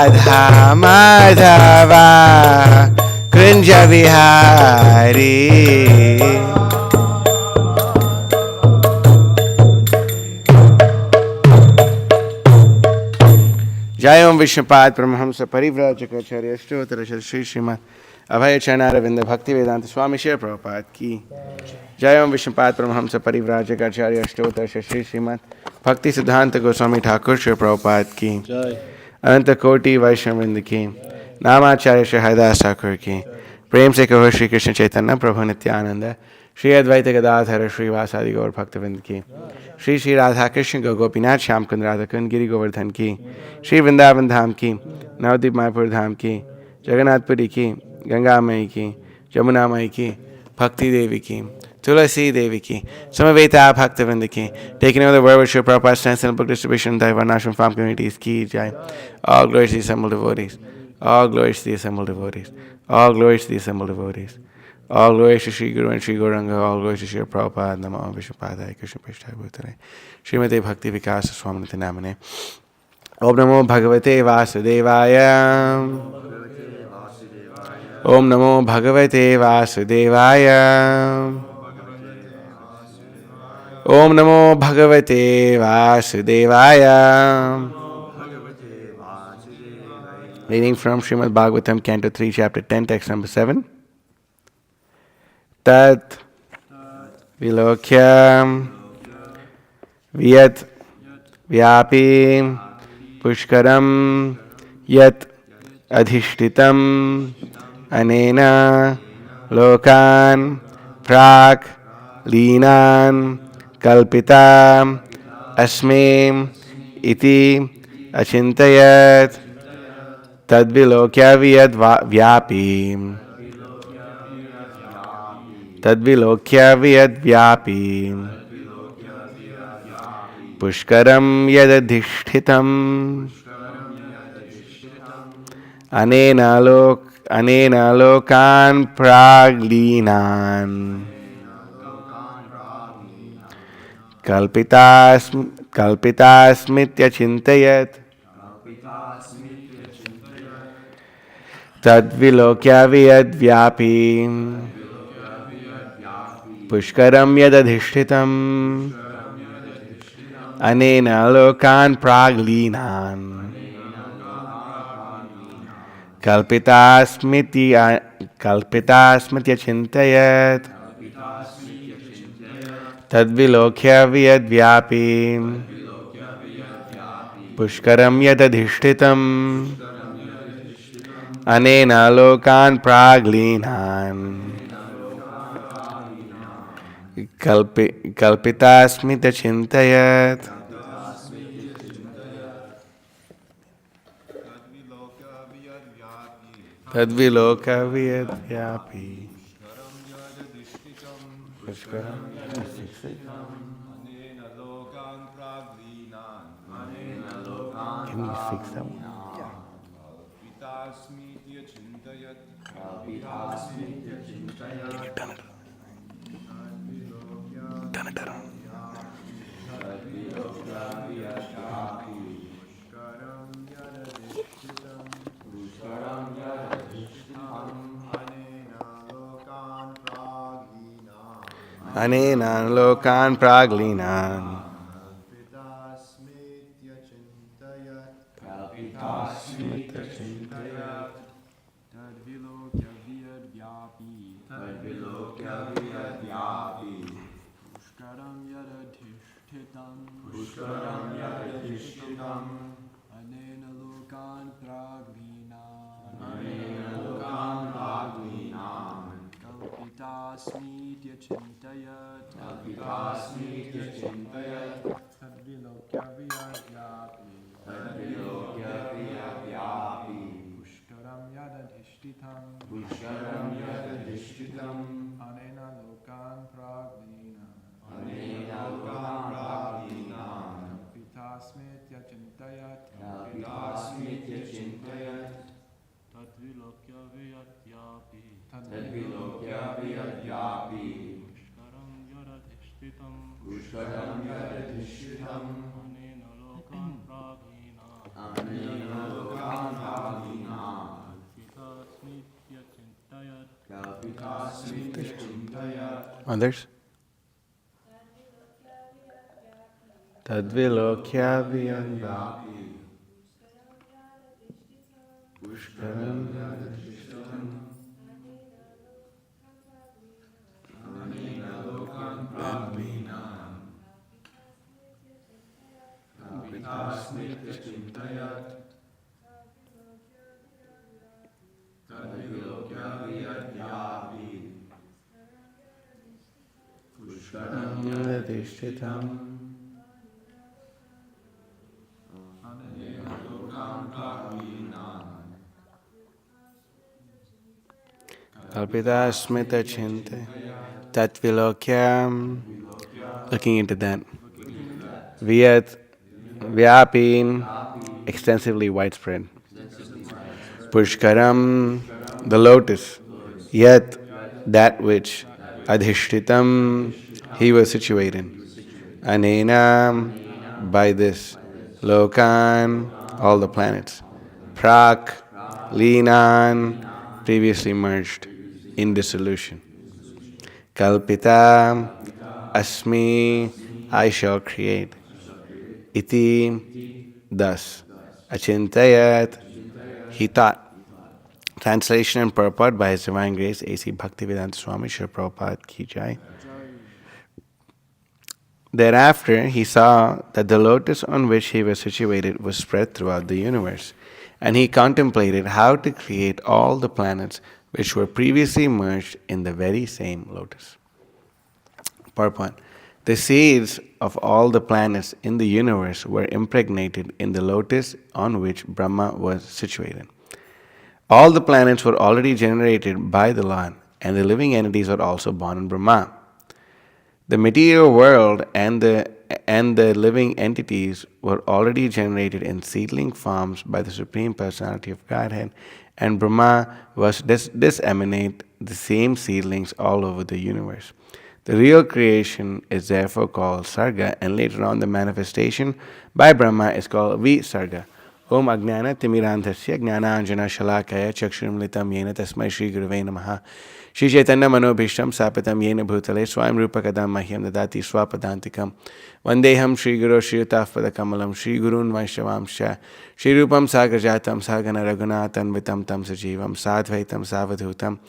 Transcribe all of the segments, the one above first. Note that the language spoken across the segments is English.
Radha Madhava Kunja Vihari. Jai Om Vishnupad Paramahamsa Parivrajakacarya Ashtottara Shri Srīmad Abhayacharnaravindra Bhaktivedanta Swami Shri Prabhupada Ki. Jai Om Vishnupad Paramahamsa Parivrajakacarya Ashtottara Shri Srīmad Bhakti Siddhanta Goswami Thakur Shri Prabhupada Ki. Ananta Koti Vaishnavinda Ki. Namacharya Shri Haridas Thakur Ki. Prem Se Kaho Shri Krishna Chaitanya Prabhu Nityananda Shri Advaita Gadadhara Shri Vasadi Gaur Bhaktavind Ki. Shri Shri Radha Krishna Gopinath Shyam Kund Radha Kund Giri Govardhan Ki. Shri Vrindavan Dham Ki. Navadip Mayapur Dham Ki. Jagannath Puri Ki. Ganga Mai Ki. Jamuna Mai Ki. Bhakti Devi Ki. Tulasi Devi Ki. Samaveta Bhaktavind Ki. Taking over the word with Shri Prabhupada's Transcendental Book Distribution, Daivanashram Farm Communities Ki Jai. All glories to the assembled devotees. All glories to the assembled devotees. All glories to the assembled devotees. All glories to Shri Guru and Shri Gauranga. All glories to Shri Prabhupada. Namo Vishnupadaya Krishna Prishthaya Bhutale. Srimate Bhakti Vikasa Swaminati Namane. Om Namo Bhagavate Vasudevaya. Om Namo Bhagavate Vasudevaya. Om Namo Bhagavate Vasudevaya. Reading from Srīmad Bhagavatam Canto 3, Chapter 10, Text number 7. Tat Vilokya Vyat Vyapi Pushkaram Yat Adhishtitam Anena Lokan Prak Linan Kalpita Asme Iti Achintayat Tadvilokya Vyat Vyapi Tadvilokya Vyat Vyapi Pushkaram Yadadhishtitam Anena Lokan Praglinan Kalpitasmitya Chintayat Tadvilokya Vyat Vyapi Pushkaram Yadadhishtitam Anena Lokan Praglinan Kalpitasmitya Chintayat Tadvilokya Vyat Vyapi Pushkaram Yadadhishtitam Anena Lokan Praglinan Kalpitasmitya Chintayat Tadvilokya Vyat Vyapi Pushkaram Can we fix that one? Done it. Anena Lokan Praglinan Kalpitasmitya Chintayat Tadvilokya Vyadvyapi Pushkaram Yadadhishtitam Anena Lokan Praglina Kalpitasmitya Chintayat Tadvilokya Vyadvyapi Pushkaram Yadadhishtitam Anena Lokan Praglina Others? Tadvilokya vyanvapi pushkaram Adhishtitam. Kalpita smita chinte tatvilokyam. Looking into that. Vyat vyapin, extensively widespread. Pushkaram, the lotus. Yet that which adhishtitam, he was situated. Anena, by this. Lokan, all the planets. Prak, Linan, previously merged in dissolution. Kalpita, Asmi, I shall create. Iti, thus. Achintayat, he thought. Translation and purport by His Divine Grace A.C. Bhaktivedanta Swami Srila Prabhupada Ki Jai. Thereafter, he saw that the lotus on which he was situated was spread throughout the universe, and he contemplated how to create all the planets which were previously merged in the very same lotus. Purport. The seeds of all the planets in the universe were impregnated in the lotus on which Brahma was situated. All the planets were already generated by the Lord, and the living entities were also born in Brahma. The material world and the living entities were already generated in seedling forms by the Supreme Personality of Godhead, and Brahma was disseminate the same seedlings all over the universe. The real creation is therefore called Sarga, and later on the manifestation by Brahma is called Visarga. Om Ajnana Timirantasya Jnananjana Shalakaya Chakshurumlitam Yena Tasmai Shri Guruve Namaha. Shri Chaitanya Manobhishtam Sapatam Yena Bhutale Swayam Rupakadam Mahyam Dadati Swapadantikam Vandeham Shri Guru Shri Utafpada Kamalam Shri Gurun Vaishavamsha Shri Rupam Sagrajatam Sagana Raghunathan Vitam Tam Sajivam Sadvaitam Savadhutam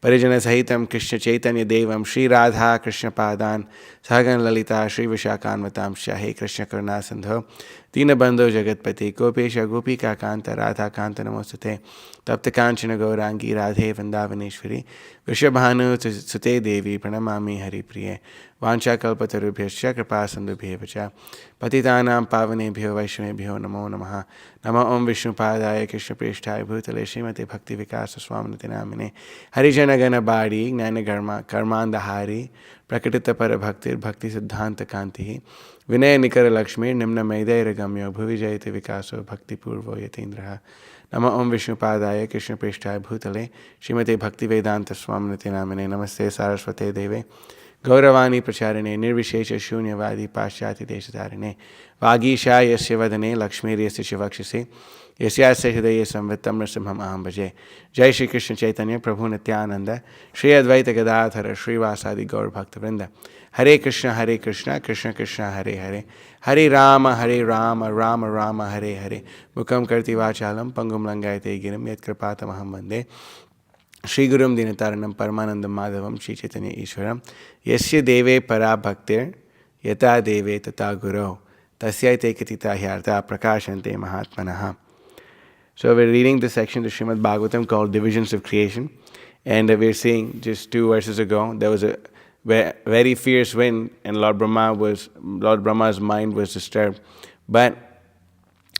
Parijana Sahitam Krishna Chaitanya Devam Shri Radha Krishna Padan Sagan Lalita Shri Vishakanvatam Shahe Krishna Karuna Sandho Dinabandho Jagatpati Gopesha Gopika Kanta Radha Kanta Namostate Tapta Kanchana Gaurangi Radhe Vandavaneshwari Vishabhanu Sute Devi Pranamami Hari Priye Vancha Kalpatarubhyascha Kripa Sandubhyevacha Patitanam Pavanebhyo Vaishnavebhyo Namo Namaha Nama Om Vishnu Padaya Krishna Preshthaya Bhutale Srimate Bhakti Vikasa Swaminati Namine Harijana Gana Badi Gnana Karmanda Hari Prakritita Parabhaktir Bhakti Siddhanta Kanti Vinay Nikara Lakshmi Nimna Maidaya Ragamyo Bhuvi Jayate Vikaso Bhakti Purvo Yatindraha Nama Om Vishnu Padaya Krishna Preshthaya Bhutale Srimate Bhakti Vedanta Swaminati Namine Namaste Saraswate Deve Gauravani Pracharine Nirvishesha Shunyavadi Paschati Deshatarine Vagisha Yasya Vadane Lakshmi Yasya Shivakshase Yasyasya Hridaya Samvitam Rasimham Aham Bhaje. Jai Shri Krishna Chaitanya Prabhu Nityananda Shri Advaita Gadadhara Shri Vasadi Gaur Bhakta Vrinda. Hare Krishna Krishna Krishna Hare Hare Hare Rama Rama Rama Hare Hare Mukam Karti Vachalam Pangum Langayate Girim Yat Kripatam Aham Vande Shri Gurum Dinataranam Paramanandam Madhavam Shri Chaitanya Ishwaram Yasya Deve Para Bhaktir Yata Deve Tata Guru Tasyate Katita Hyarta Prakashante Mahatmanaha. So we're reading this section of Srīmad Bhagavatam called Divisions of Creation, and we're seeing just 2 verses ago there was a very fierce wind, and Lord Brahma's mind was disturbed, but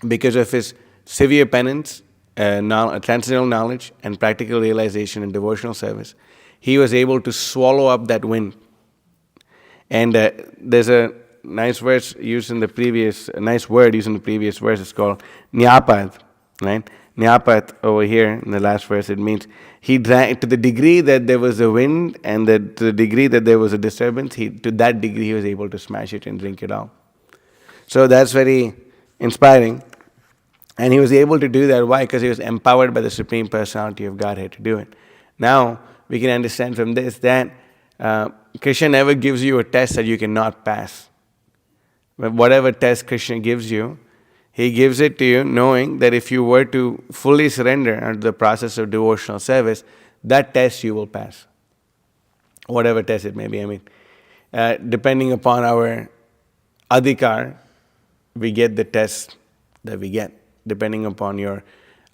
because of his severe penance, transcendental knowledge, and practical realization and devotional service, he was able to swallow up that wind. And there's a nice word used in the previous verse. It's called Nyapad, right? Nyapad over here in the last verse, it means he drank to the degree that there was a wind, and to the degree that there was a disturbance, to that degree he was able to smash it and drink it all. So that's very inspiring. And he was able to do that. Why? Because he was empowered by the Supreme Personality of Godhead to do it. Now, we can understand from this that Krishna never gives you a test that you cannot pass. But whatever test Krishna gives you, He gives it to you knowing that if you were to fully surrender under the process of devotional service, that test you will pass. Whatever test it may be. Depending upon our adhikar, we get the test that we get. Depending upon your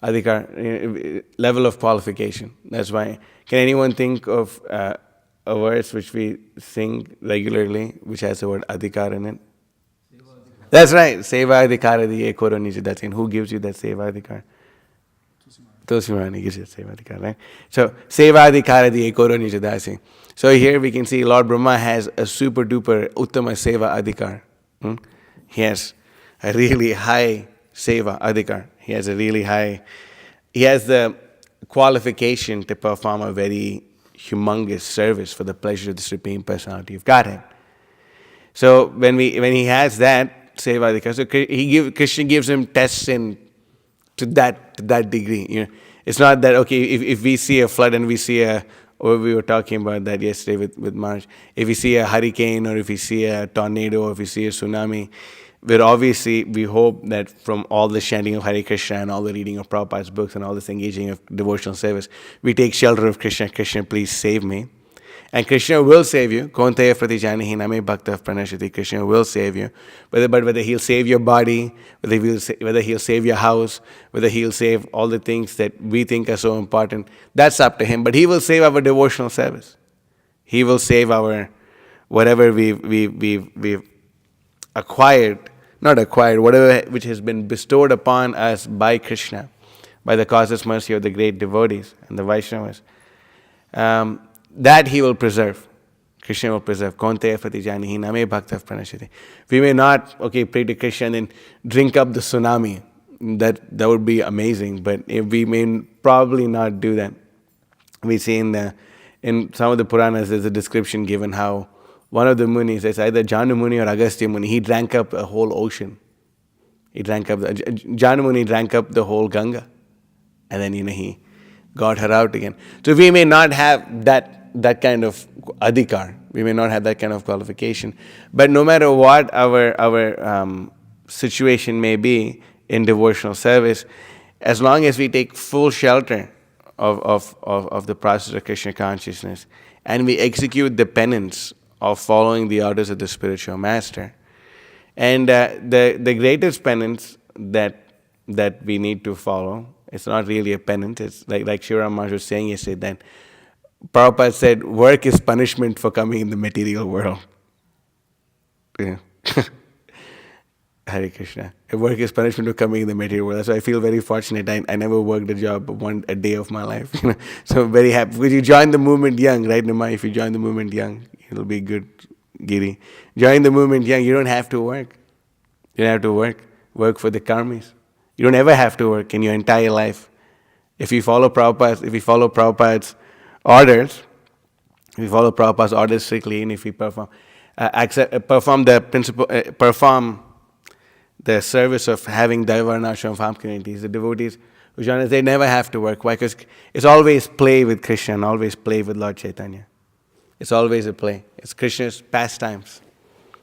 adhikar, level of qualification. That's why. Can anyone think of a verse which we sing regularly, which has the word adhikar in it? That's right. Seva adhikara diye koro nij dasin. Who gives you that seva adhikar? Tulsimani gives you seva adhikar, right? So, seva adhikara diye koro nij dasin. So here we can see Lord Brahma has a super duper uttama seva adhikar. He has a really high seva adhikar. He has the qualification to perform a very humongous service for the pleasure of the Supreme Personality of Godhead. So when he has that seva adhikar, so Krishna gives him tests to that degree. It's not that okay if we see a flood and we see or we were talking about that yesterday with Marge. If we see a hurricane or if we see a tornado or if we see a tsunami, we hope that from all the chanting of Hare Krishna and all the reading of Prabhupada's books and all this engaging of devotional service, we take shelter of Krishna. Krishna, please save me. And Krishna will save you. Kaunteya pratijanihi name bhakta pranashati. Krishna will save you. But whether He'll save your body, whether He'll save your house, whether He'll save all the things that we think are so important, that's up to Him. But He will save our devotional service. He will save our whatever we've acquired, whatever which has been bestowed upon us by Krishna, by the causeless mercy of the great devotees and the Vaishnavas. That He will preserve. Krishna will preserve. Kaunteya pratijanihi name bhakta pranashati. We may not, pray to Krishna and then drink up the tsunami. That would be amazing, but we may probably not do that. We see in some of the Puranas, there's a description given how one of the munis, it's either Janu Muni or Agastya Muni, he drank up a whole ocean. Janu Muni drank up the whole Ganga. And then, he got her out again. So we may not have that kind of adhikar. We may not have that kind of qualification. But no matter what our situation may be in devotional service, as long as we take full shelter of the process of Krishna consciousness and we execute the penance of following the orders of the spiritual master, and the greatest penance that we need to follow, it's not really a penance. It's like Shivaram Maharaj was saying yesterday that Prabhupada said, work is punishment for coming in the material world. Yeah. Hare Krishna. Work is punishment for coming in the material world. That's why I feel very fortunate. I never worked a job a day of my life. So I'm very happy. Because you join the movement young, right, Nama? If you join the movement young, it'll be good, Giri. Join the movement young, you don't have to work. You don't have to work. Work for the karmis. You don't ever have to work in your entire life. If you follow Prabhupada's orders, strictly, and if we perform the service of having Daivarnashram farm communities, the devotees who join us, they never have to work. Why? Because it's always play with Krishna and always play with Lord Chaitanya. It's always a play. It's Krishna's pastimes.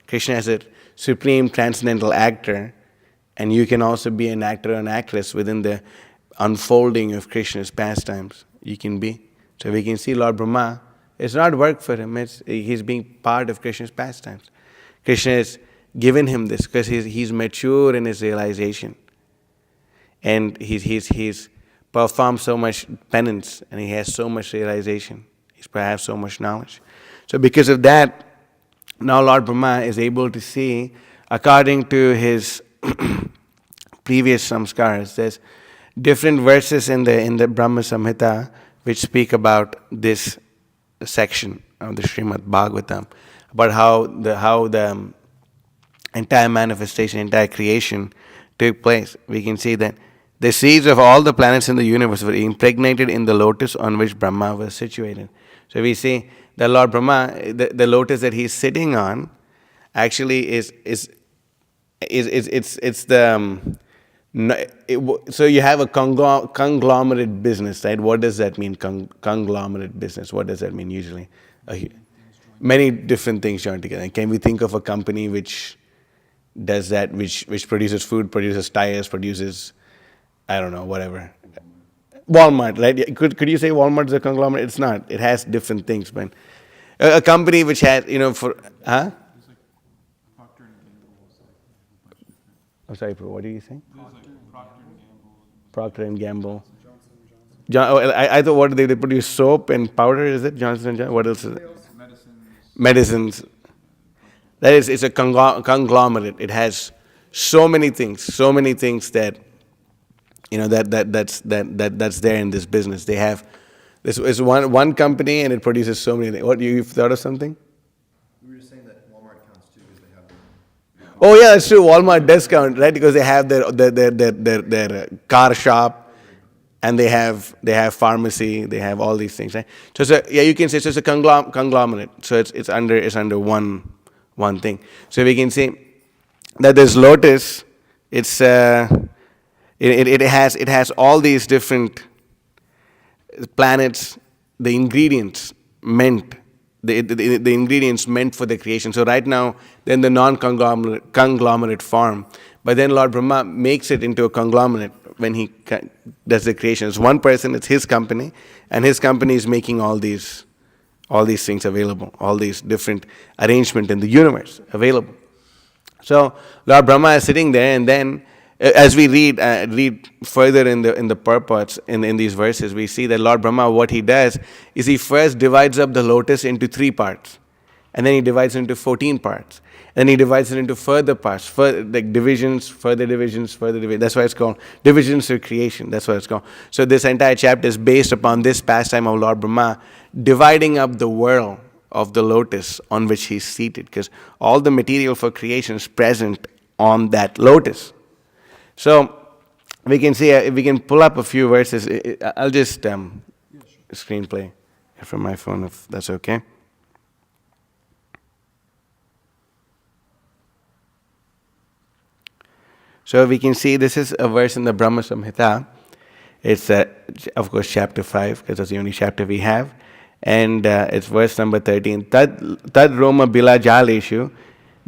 Krishna is a supreme transcendental actor, and you can also be an actor or an actress within the unfolding of Krishna's pastimes. You can be. So we can see Lord Brahma, it's not work for him, he's being part of Krishna's pastimes. Krishna has given him this because he's mature in his realization. And he's performed so much penance and he has so much realization. He's perhaps so much knowledge. So because of that, now Lord Brahma is able to see, according to his previous samskaras, there's different verses in the Brahma Samhita which speak about this section of the Srīmad Bhagavatam, about how the entire manifestation, entire creation took place. We can see that the seeds of all the planets in the universe were impregnated in the lotus on which Brahma was situated. So we see the Lord Brahma, the lotus that he's sitting on, actually so you have a conglomerate business, right? What does that mean? Conglomerate business. What does that mean usually? many different things joined together. And can we think of a company which does that, which produces food, produces tires, produces, I don't know, whatever. Walmart, right? Yeah, could you say Walmart is a conglomerate? It's not. It has different things, man. A company which has, for, huh? There's like Procter and Gamble. I'm sorry, bro. What are you saying? There's like Procter and Gamble. Procter and Gamble. I thought what they produce soap and powder. Is it Johnson and Johnson? What else is it? Medicines. Medicines. That is, it's a conglomerate. It has so many things that that's there in this business. They have this is one company and it produces so many things. What, you've thought of something? We were just saying that Walmart counts too because they have their Oh yeah, that's true. Walmart does count, right? Because they have their car shop, and they have pharmacy. They have all these things, right? So you can say it's a conglomerate. So it's under one thing. So we can say that this lotus, it's it has all these different planets, the ingredients meant. The ingredients meant for the creation. So right now, they're in the non-conglomerate form. But then Lord Brahma makes it into a conglomerate when he does the creation. It's one person, it's his company, and his company is making all these things available, all these different arrangements in the universe available. So Lord Brahma is sitting there, and then as we read further in the purports in these verses, we see that Lord Brahma, what he does is he first divides up the lotus into 3 parts, and then he divides it into 14 parts, and he divides it into further parts, like divisions, further divisions, further divisions. That's why it's called divisions of creation. That's what it's called. So this entire chapter is based upon this pastime of Lord Brahma dividing up the world of the lotus on which he's seated, because all the material for creation is present on that lotus. So we can see, if we can pull up a few verses, I'll just screenplay from my phone if that's okay. So we can see this is a verse in the Brahma Samhita. It's, of course, chapter 5, because that's the only chapter we have. And it's verse number 13. Tad Roma Bila Jaleshu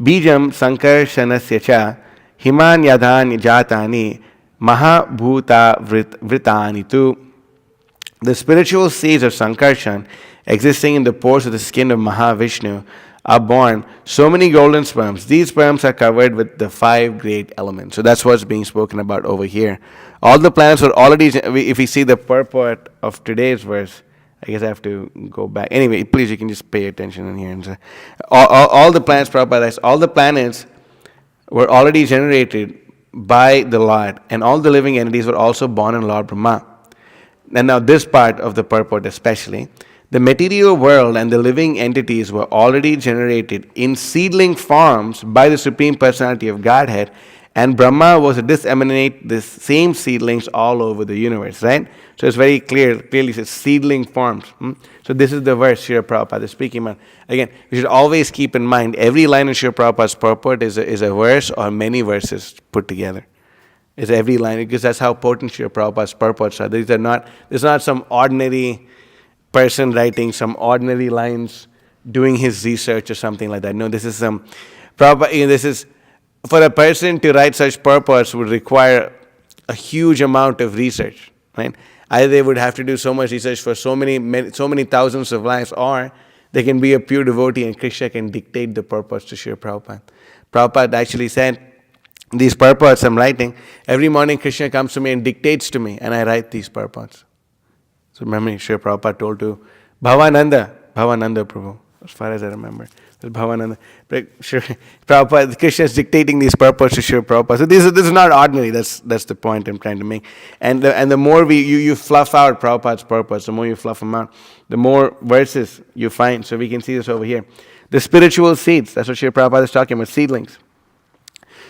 Bijam Sankarshanasya cha Himan Yadhan Jatani Mahabhuta Vritani tu. The spiritual seeds of Sankarshan existing in the pores of the skin of Mahavishnu are born so many golden sperms. These sperms are covered with the 5 great elements. So that's what's being spoken about over here. All the planets were already, if we see the purport of today's verse, I guess I have to go back. Anyway, please, you can just pay attention in here. And say, all the planets, Prabhupada, all the planets were already generated by the Lord, and all the living entities were also born in Lord Brahma. And now this part of the purport especially, the material world and the living entities were already generated in seedling forms by the Supreme Personality of Godhead, and Brahma was to disseminate the same seedlings all over the universe, right? So it's very clearly says seedling forms. So this is the verse Srila Prabhupada is speaking about. Again, we should always keep in mind, every line in Srila Prabhupada's purport is a verse or many verses put together. It's every line, because that's how potent Srila Prabhupada's purports are. There's not some ordinary person writing some ordinary lines, doing his research or something like that. No, this is for a person to write such purports would require a huge amount of research, right? Either they would have to do so much research for so many thousands of lives, or they can be a pure devotee and Krishna can dictate the purports to Srila Prabhupada. Prabhupada actually said, these purports I'm writing, every morning Krishna comes to me and dictates to me, and I write these purports. So remember, Srila Prabhupada told to Bhavananda Prabhu, as far as I remember. Bhavananda. Prabhupada, Krishna is dictating these purports to Srila Prabhupada. So this is not ordinary. That's the point I'm trying to make. And the more you fluff out Prabhupada's purports, the more you fluff them out, the more verses you find. So we can see this over here. The spiritual seeds, that's what Srila Prabhupada is talking about, seedlings.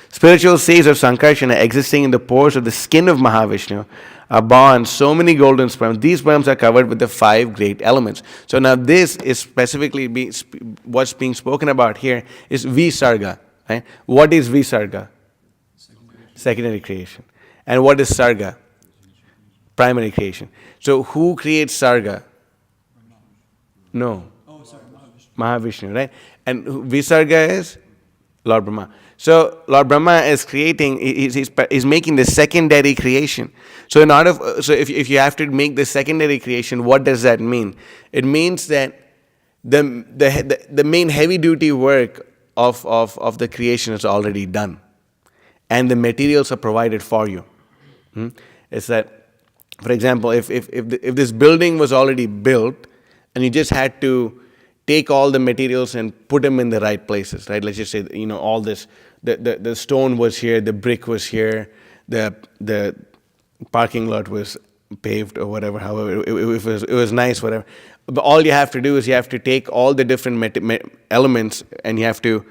Spiritual seeds of Sankarsana existing in the pores of the skin of Mahavishnu are born so many golden sperms. These sperms are covered with the 5 great elements. So now this is specifically what's being spoken about here is Visarga. Right? What is Visarga? Secondary creation. And what is Sarga? Primary creation. So who creates Sarga? No. Oh, sorry, Mahavishnu. Mahavishnu, right? And Visarga is Lord Brahma. So Lord Brahma is creating, he's making the secondary creation. So if you have to make the secondary creation, what does that mean? It means that the main heavy duty work of the creation is already done, and the materials are provided for you. It's that, for example, if this building was already built and you just had to take all the materials and put them in the right places, right? Let's just say, all this, the stone was here, the brick was here, the parking lot was paved or whatever, however, it was nice, whatever. But all you have to do is you have to take all the different elements and you have to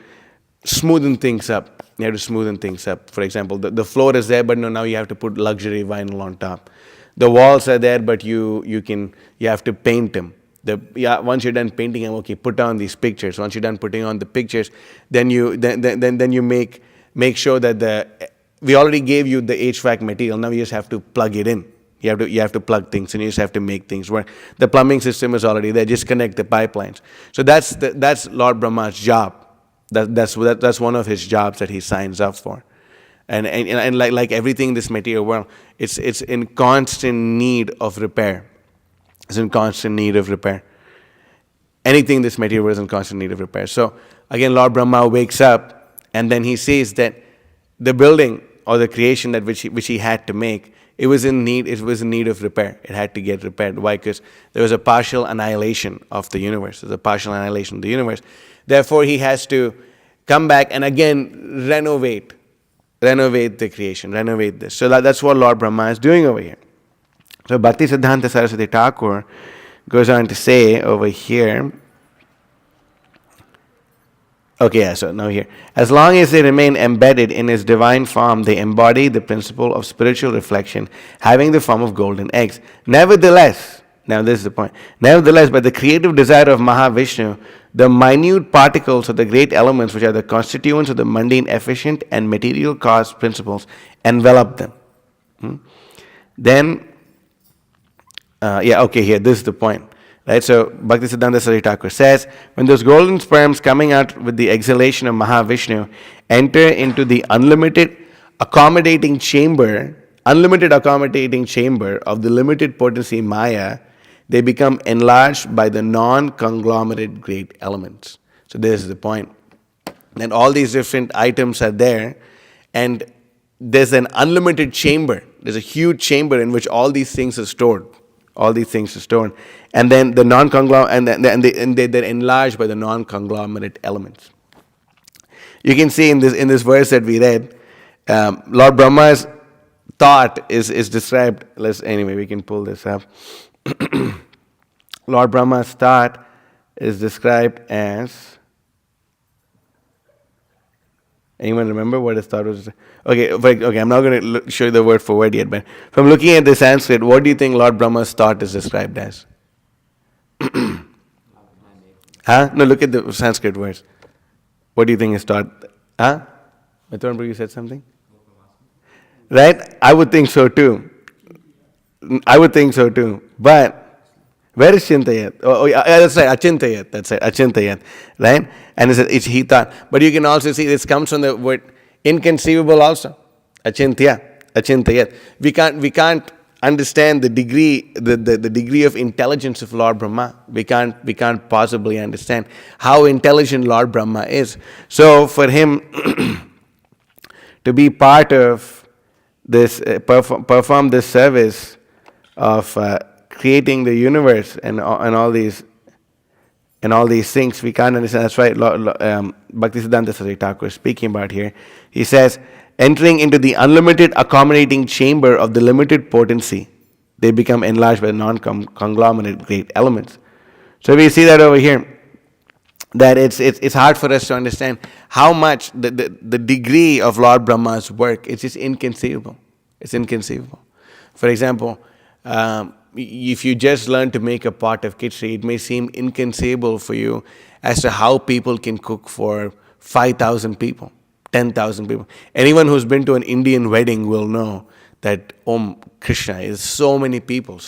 smoothen things up. You have to smoothen things up. For example, the floor is there, but no, now you have to put luxury vinyl on top. The walls are there, but you have to paint them. Once you're done painting them, okay, put on these pictures. Once you're done putting on the pictures, then you make sure that we already gave you the HVAC material. Now you just have to plug it in. You have to plug things, and you just have to make things work. The plumbing system is already there. Just connect the pipelines. So that's Lord Brahma's job. That's one of his jobs that he signs up for. And like everything in this material world, it's in constant need of repair. It's in constant need of repair. Anything in this material world is in constant need of repair. So again, Lord Brahma wakes up, and then he says that the building or the creation that which he had to make, it was in need of repair. It had to get repaired. Why? Because there was a partial annihilation of the universe. There's a partial annihilation of the universe. Therefore, he has to come back and again renovate the creation, renovate this. So that's what Lord Brahma is doing over here. So Bhakti Siddhanta Saraswati Thakur goes on to say over here, so now here, as long as they remain embedded in his divine form, they embody the principle of spiritual reflection, having the form of golden eggs. Nevertheless, now this is the point, by the creative desire of Mahavishnu, the minute particles of the great elements, which are the constituents of the mundane, efficient, and material cause principles, envelop them. Then, here, this is the point. Right, so Bhakti Siddhanta Saraswati Thakur says, when those golden sperms coming out with the exhalation of Mahavishnu enter into the unlimited accommodating chamber of the limited potency Maya, they become enlarged by the non-conglomerate great elements. So this is the point. And all these different items are there, and there's an unlimited chamber. There's a huge chamber in which all these things are stored. And then the non-conglomerate, and they're enlarged by the non-conglomerate elements. You can see in this verse that we read, Lord Brahma's thought is described. We can pull this up. Lord Brahma's thought is described as. Anyone remember what his thought was? Okay, I'm not going to show you the word for word yet, but from looking at the Sanskrit, what do you think Lord Brahma's thought is described as? No, look at the Sanskrit words. What do you think his thought? Mithun Prabhu, you said something? Right? I would think so too. But where is Chintayat? That's right, Achintayat. Achintayat. Right? And it's he thought. But you can also see this comes from the word inconceivable also. Achintayat. We can't understand the degree of intelligence of Lord Brahma. We can't possibly understand how intelligent Lord Brahma is. So for him to be part of this, perform this service of creating the universe and all these things, we can't understand. That's right. Bhakti Siddhanta Saraswati Thakur is speaking about here. He says, entering into the unlimited accommodating chamber of the limited potency, they become enlarged by the non-conglomerate great elements. So we see that over here, that it's hard for us to understand how much the degree of Lord Brahma's work is just inconceivable. It's inconceivable. For example, if you just learn to make a pot of khichdi, it may seem inconceivable for you as to how people can cook for 5,000 people, 10,000 people. Anyone who's been to an Indian wedding will know that Om Krishna is so many people.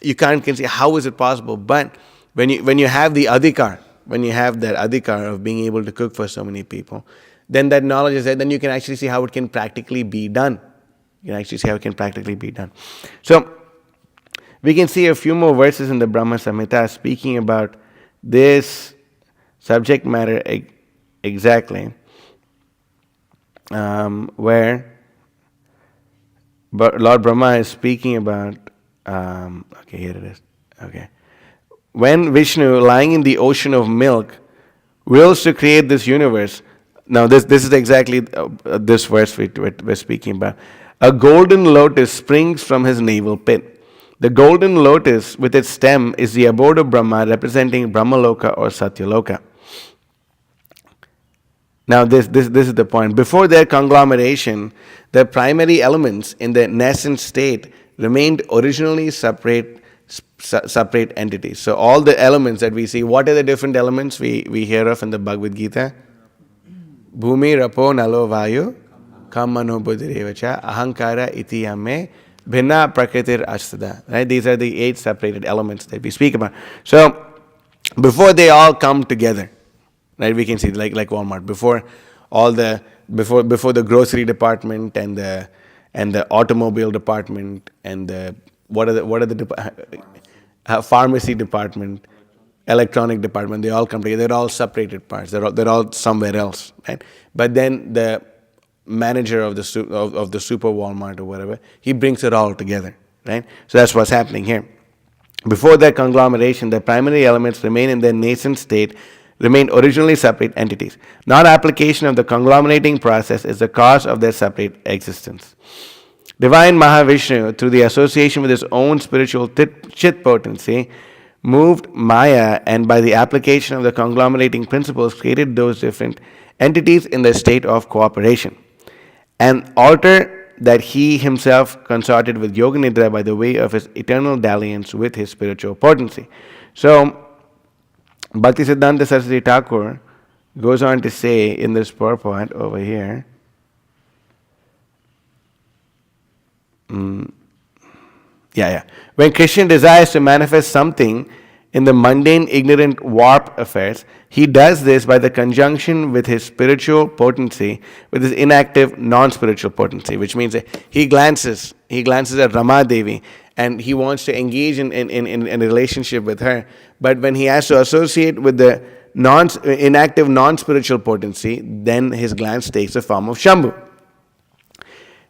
You can't conceive how is it possible. But when you have the adhikar, when you have that adhikar of being able to cook for so many people, then that knowledge is there, then you can actually see how it can practically be done. You can actually see how it can practically be done. So, we can see a few more verses in the Brahma Samhita speaking about this subject matter exactly, where Lord Brahma is speaking about, okay, here it is, okay. When Vishnu, lying in the ocean of milk, wills to create this universe. Now this is exactly this verse we're speaking about. A golden lotus springs from his navel pit. The golden lotus with its stem is the abode of Brahma, representing Brahmaloka or Satyaloka. Now this is the point. Before their conglomeration, the primary elements in the nascent state remained originally separate entities. So all the elements that we see, what are the different elements we hear of in the Bhagavad Gita? Bhumi, Rapo, Nalo, Vayu, Kam, Mano, Buddhirevacha, Ahankara, Iti, Ame, Bhinna, Prakritir, Astada. Right? These are the 8 separated elements that we speak about. So before they all come together, right? We can see like Walmart, before the grocery department and the automobile department and the pharmacy department, electronic department, they all come together. They're all separated parts. They're all somewhere else, right? But then the manager of the super Walmart or whatever, he brings it all together, right? So that's what's happening here. Before that conglomeration, the primary elements remain in their nascent state, remain originally separate entities. Non-application of the conglomerating process is the cause of their separate existence. Divine Mahavishnu, through the association with his own spiritual chit potency, moved Maya, and by the application of the conglomerating principles, created those different entities in the state of cooperation. An altar that he himself consorted with Yoganidra by the way of his eternal dalliance with his spiritual potency. So, Bhaktisiddhanta Saraswati Thakur goes on to say in this purport over here, when Krishna desires to manifest something in the mundane, ignorant, warped affairs, he does this by the conjunction with his spiritual potency, with his inactive, non-spiritual potency, which means that he glances at Rama Devi and he wants to engage in a relationship with her. But when he has to associate with the inactive, non-spiritual potency, then his glance takes the form of Shambhu.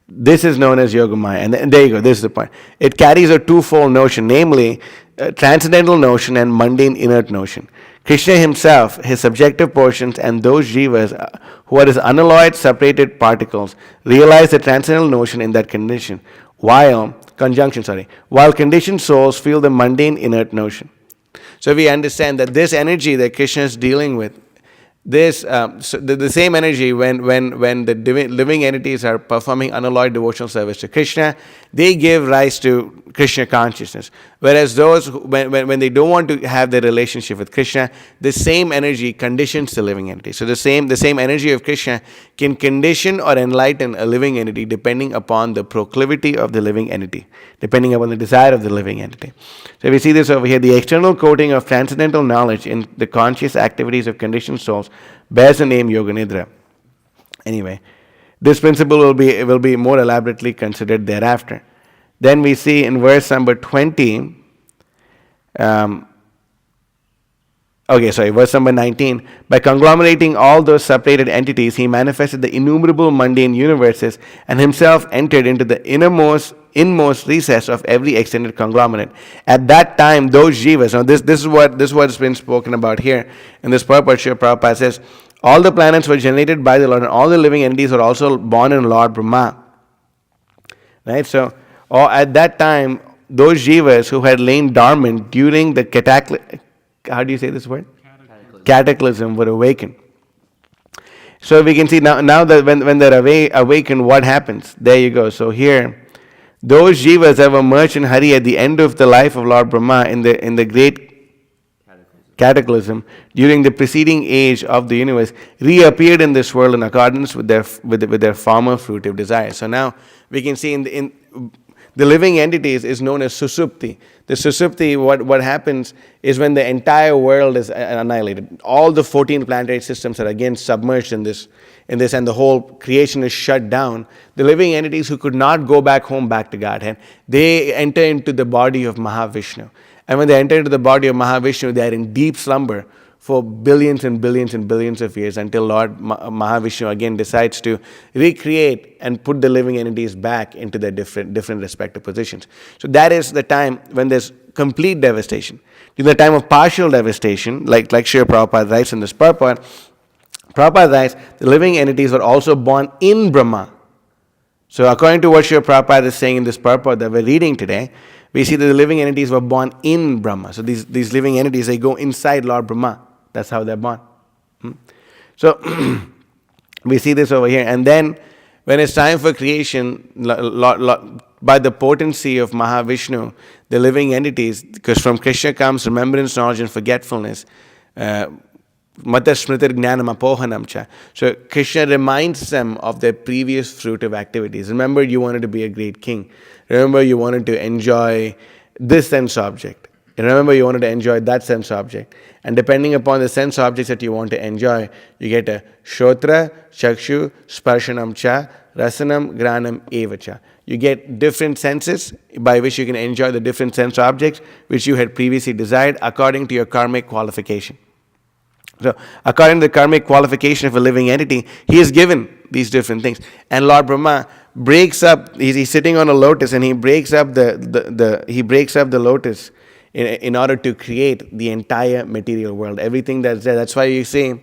This is known as Yogamaya. And there you go, this is the point. It carries a twofold notion, namely, transcendental notion and mundane inert notion. Krishna himself, his subjective portions, and those jivas who are his unalloyed separated particles realize the transcendental notion in that condition, while conditioned souls feel the mundane inert notion. So we understand that this energy that Krishna is dealing with, the same energy when the living entities are performing unalloyed devotional service to Krishna, they give rise to Krishna consciousness. Whereas those when they don't want to have their relationship with Krishna, the same energy conditions the living entity. So the same energy of Krishna can condition or enlighten a living entity depending upon the proclivity of the living entity, depending upon the desire of the living entity. So we see this over here. The external coating of transcendental knowledge in the conscious activities of conditioned souls bears the name Yoganidra. Anyway, this principle will be more elaborately considered thereafter. Then we see in verse number 20, verse number 19, by conglomerating all those separated entities, he manifested the innumerable mundane universes and himself entered into the inmost recess of every extended conglomerate. At that time, those jivas, now this is what's been spoken about here in this purport. Srila Prabhupada says, all the planets were generated by the Lord, and all the living entities were also born in Lord Brahma. Right? So, at that time, those jivas who had lain dormant during the how do you say this word? Cataclysm were awakened. So we can see now that when they're awakened, what happens? There you go. So here, those jivas that were merged in Hari at the end of the life of Lord Brahma in the great cataclysm during the preceding age of the universe reappeared in this world in accordance with their former fruitive desires. So now we can see in the living entities is known as susupti. The susupti, what happens is when the entire world is annihilated. All the 14 planetary systems are again submerged in this, and the whole creation is shut down. The living entities who could not go back home, back to Godhead, they enter into the body of Mahavishnu. And when they enter into the body of Mahavishnu, they are in deep slumber for billions and billions and billions of years until Lord Mahavishnu again decides to recreate and put the living entities back into their different respective positions. So that is the time when there's complete devastation. In the time of partial devastation, like Srila Prabhupada writes in this purport, Prabhupada writes, the living entities were also born in Brahma. So according to what Srila Prabhupada is saying in this purport that we're reading today, we see that the living entities were born in Brahma. So these living entities, they go inside Lord Brahma. That's how they're born. So we see this over here. And then when it's time for creation, by the potency of Mahavishnu, the living entities, because from Krishna comes remembrance, knowledge, and forgetfulness, Mata Smritir Jnanam Apohanam Cha. So Krishna reminds them of their previous fruitive activities. Remember, you wanted to be a great king. Remember, you wanted to enjoy this sense object. And remember, you wanted to enjoy that sense object. And depending upon the sense objects that you want to enjoy, you get a Shotra, Chakshu, Sparshanam Cha, Rasanam, Granam, Evacha. You get different senses by which you can enjoy the different sense objects which you had previously desired according to your karmic qualification. So, according to the karmic qualification of a living entity, he is given these different things. And Lord Brahma breaks up, he's sitting on a lotus and he breaks up the lotus in order to create the entire material world, everything that's there. That's why you see,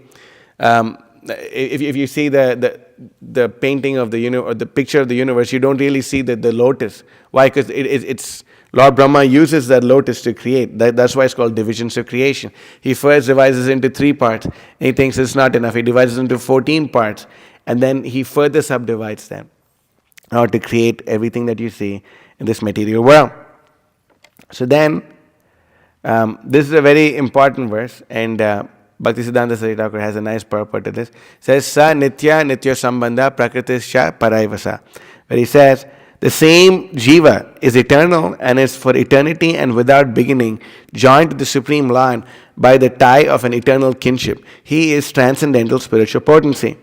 if you see the painting of the universe, or the picture of the universe, you don't really see the lotus. Why? Because it's Lord Brahma uses that lotus to create. That's why it's called divisions of creation. He first divides it into 3 parts, and he thinks it's not enough. He divides it into 14 parts, and then he further subdivides them in order to create everything that you see in this material world. So then, this is a very important verse, and Bhaktisiddhanta Saraswati Thakur has a nice purport to this. It says, Sa nitya nitya sambandha prakritischa paraivasa. Where he says, the same jiva is eternal and is for eternity and without beginning, joined to the Supreme Lord by the tie of an eternal kinship. He is transcendental spiritual potency.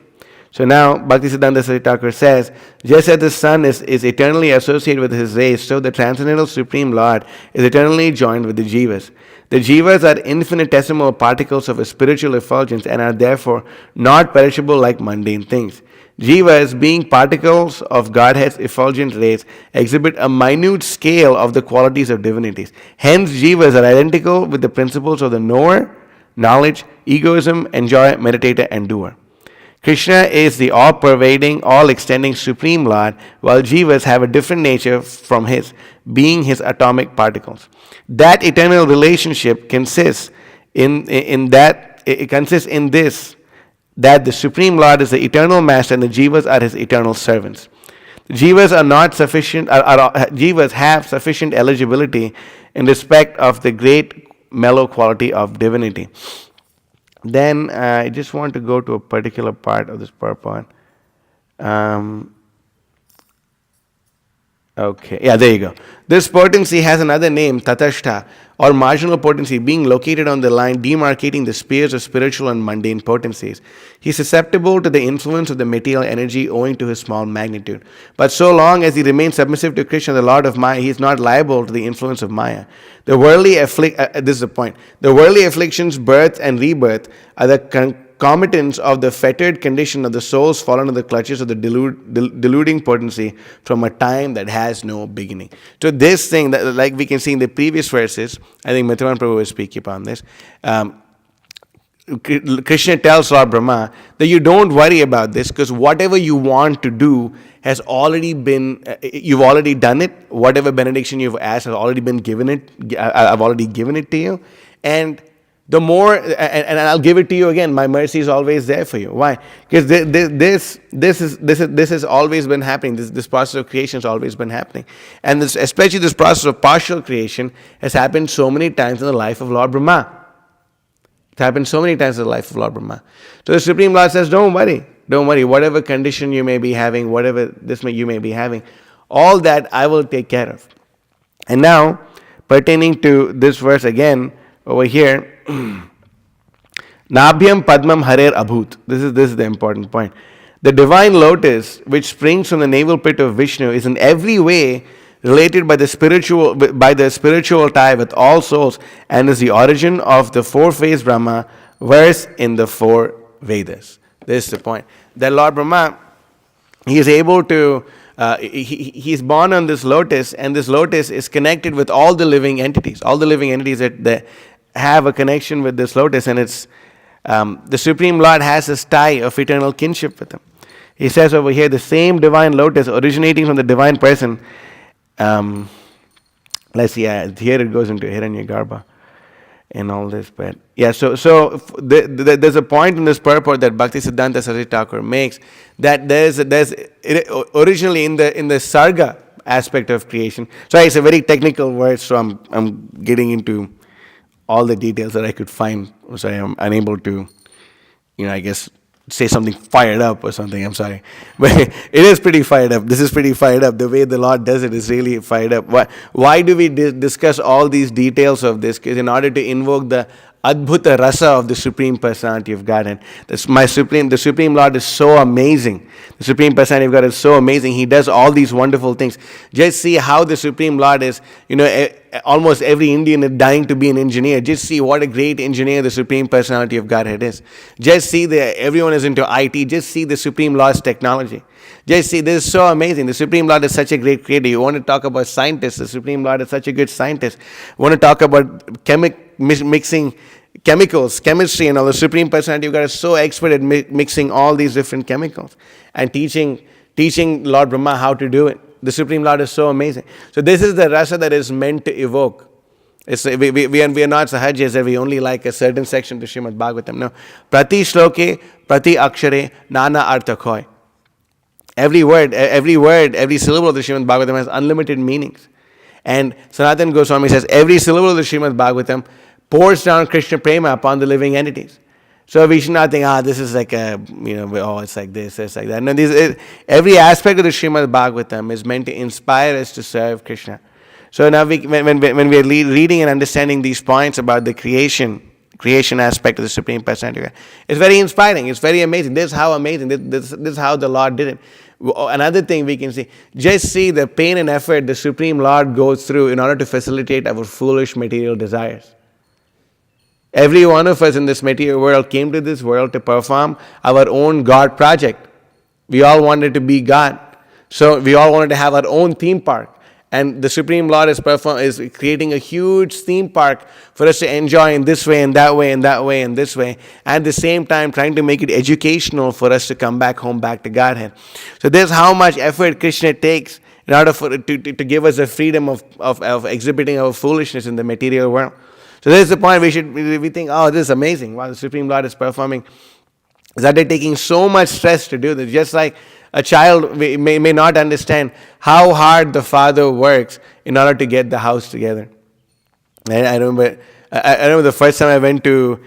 So now, Bhaktisiddhanta Saraswati Thakur says, just as the sun is eternally associated with his rays, so the transcendental Supreme Lord is eternally joined with the jivas. The jivas are infinitesimal particles of a spiritual effulgence and are therefore not perishable like mundane things. Jivas, being particles of Godhead's effulgent rays, exhibit a minute scale of the qualities of divinities. Hence, jivas are identical with the principles of the knower, knowledge, egoism, enjoyer, meditator, and doer. Krishna is the all-pervading, all-extending Supreme Lord, while jivas have a different nature from his, being his atomic particles. That eternal relationship consists in this, that the Supreme Lord is the eternal master and the jivas are his eternal servants. The jivas are not sufficient. Jivas have sufficient eligibility in respect of the great mellow quality of divinity. Then I just want to go to a particular part of this purport. Okay, yeah, there you go. This potency has another name, Tatashta, or marginal potency, being located on the line demarcating the spheres of spiritual and mundane potencies. He is susceptible to the influence of the material energy owing to his small magnitude. But so long as he remains submissive to Krishna, the Lord of Maya, he is not liable to the influence of Maya. The worldly this is the point. The worldly afflictions, birth and rebirth, are the concomitants of the fettered condition of the souls fallen into the clutches of the deluding potency from a time that has no beginning. So this thing, that, like we can see in the previous verses, I think Mithran Prabhu will speak upon this. Krishna tells Lord Brahma that you don't worry about this because whatever you want to do has already been, you've already done it. Whatever benediction you've asked has already been given it. I've already given it to you. And the more, and I'll give it to you again. My mercy is always there for you. Why? Because this has always been happening. This process of creation has always been happening, and especially this process of partial creation has happened so many times in the life of Lord Brahma. It happened so many times in the life of Lord Brahma. So the Supreme Lord says, "Don't worry. Whatever condition you may be having, whatever you may be having, All that I will take care of. And now, pertaining to this verse again, over here, Nabhyam Padmam Harer Abhut. This is the important point. The divine lotus, which springs from the navel pit of Vishnu, is in every way related by the spiritual tie with all souls, and is the origin of the four-faced Brahma, verse in the four Vedas. This is the point. That Lord Brahma, he is able to, he's born on this lotus, and this lotus is connected with all the living entities. All the living entities that have a connection with this lotus, and it's the Supreme Lord has this tie of eternal kinship with him. He says over here, the same divine lotus originating from the divine person. Let's see, here it goes into Hiranyagarbha and all this, but yeah, so there's a point in this purport that Bhaktisiddhanta Saraswati Thakur makes, that there's originally in the Sarga aspect of creation. Sorry, it's a very technical word, so I'm getting into all the details that I could find. Sorry, I'm unable to, I guess, say something fired up or something. I'm sorry. But it is pretty fired up. This is pretty fired up. The way the Lord does it is really fired up. Why do we discuss all these details of this? Because in order to invoke the Adbhuta Rasa of the Supreme Personality of Godhead. The Supreme Lord is so amazing. The Supreme Personality of God is so amazing. He does all these wonderful things. Just see how the Supreme Lord is, almost every Indian is dying to be an engineer. Just see what a great engineer the Supreme Personality of Godhead is. Just see that everyone is into IT. Just see the Supreme Lord's technology. Just see, this is so amazing. The Supreme Lord is such a great creator. You want to talk about scientists, the Supreme Lord is such a good scientist. You want to talk about mixing chemicals, chemistry, and all. The Supreme Personality of God is so expert at mixing all these different chemicals and teaching Lord Brahma how to do it. The Supreme Lord is so amazing. So this is the rasa that is meant to evoke. We are not sahajas that we only like a certain section to Srīmad Bhagavatam. No. Prati shloke, prati akshare, nana artha khoy. Every word, every syllable of the Srīmad Bhagavatam has unlimited meanings. And Sanatana Goswami says every syllable of the Srīmad Bhagavatam pours down Krishna Prema upon the living entities. So we should not think, this is like it's like this, it's like that. No, every aspect of the Srīmad Bhagavatam is meant to inspire us to serve Krishna. So now when we are reading and understanding these points about the creation aspect of the Supreme Personality, it's very inspiring, it's very amazing. This is how amazing, this is how the Lord did it. Another thing we can see, just see the pain and effort the Supreme Lord goes through in order to facilitate our foolish material desires. Every one of us in this material world came to this world to perform our own God project. We all wanted to be God. So we all wanted to have our own theme park. And the Supreme Lord is creating a huge theme park for us to enjoy in this way and that way and that way and this way. At the same time, trying to make it educational for us to come back home, back to Godhead. So there's how much effort Krishna takes in order to give us the freedom of exhibiting our foolishness in the material world. So this is the point we think, this is amazing. Wow, the Supreme Lord is performing. Is that they're taking so much stress to do this. Just like a child may not understand how hard the father works in order to get the house together. And I remember the first time I went to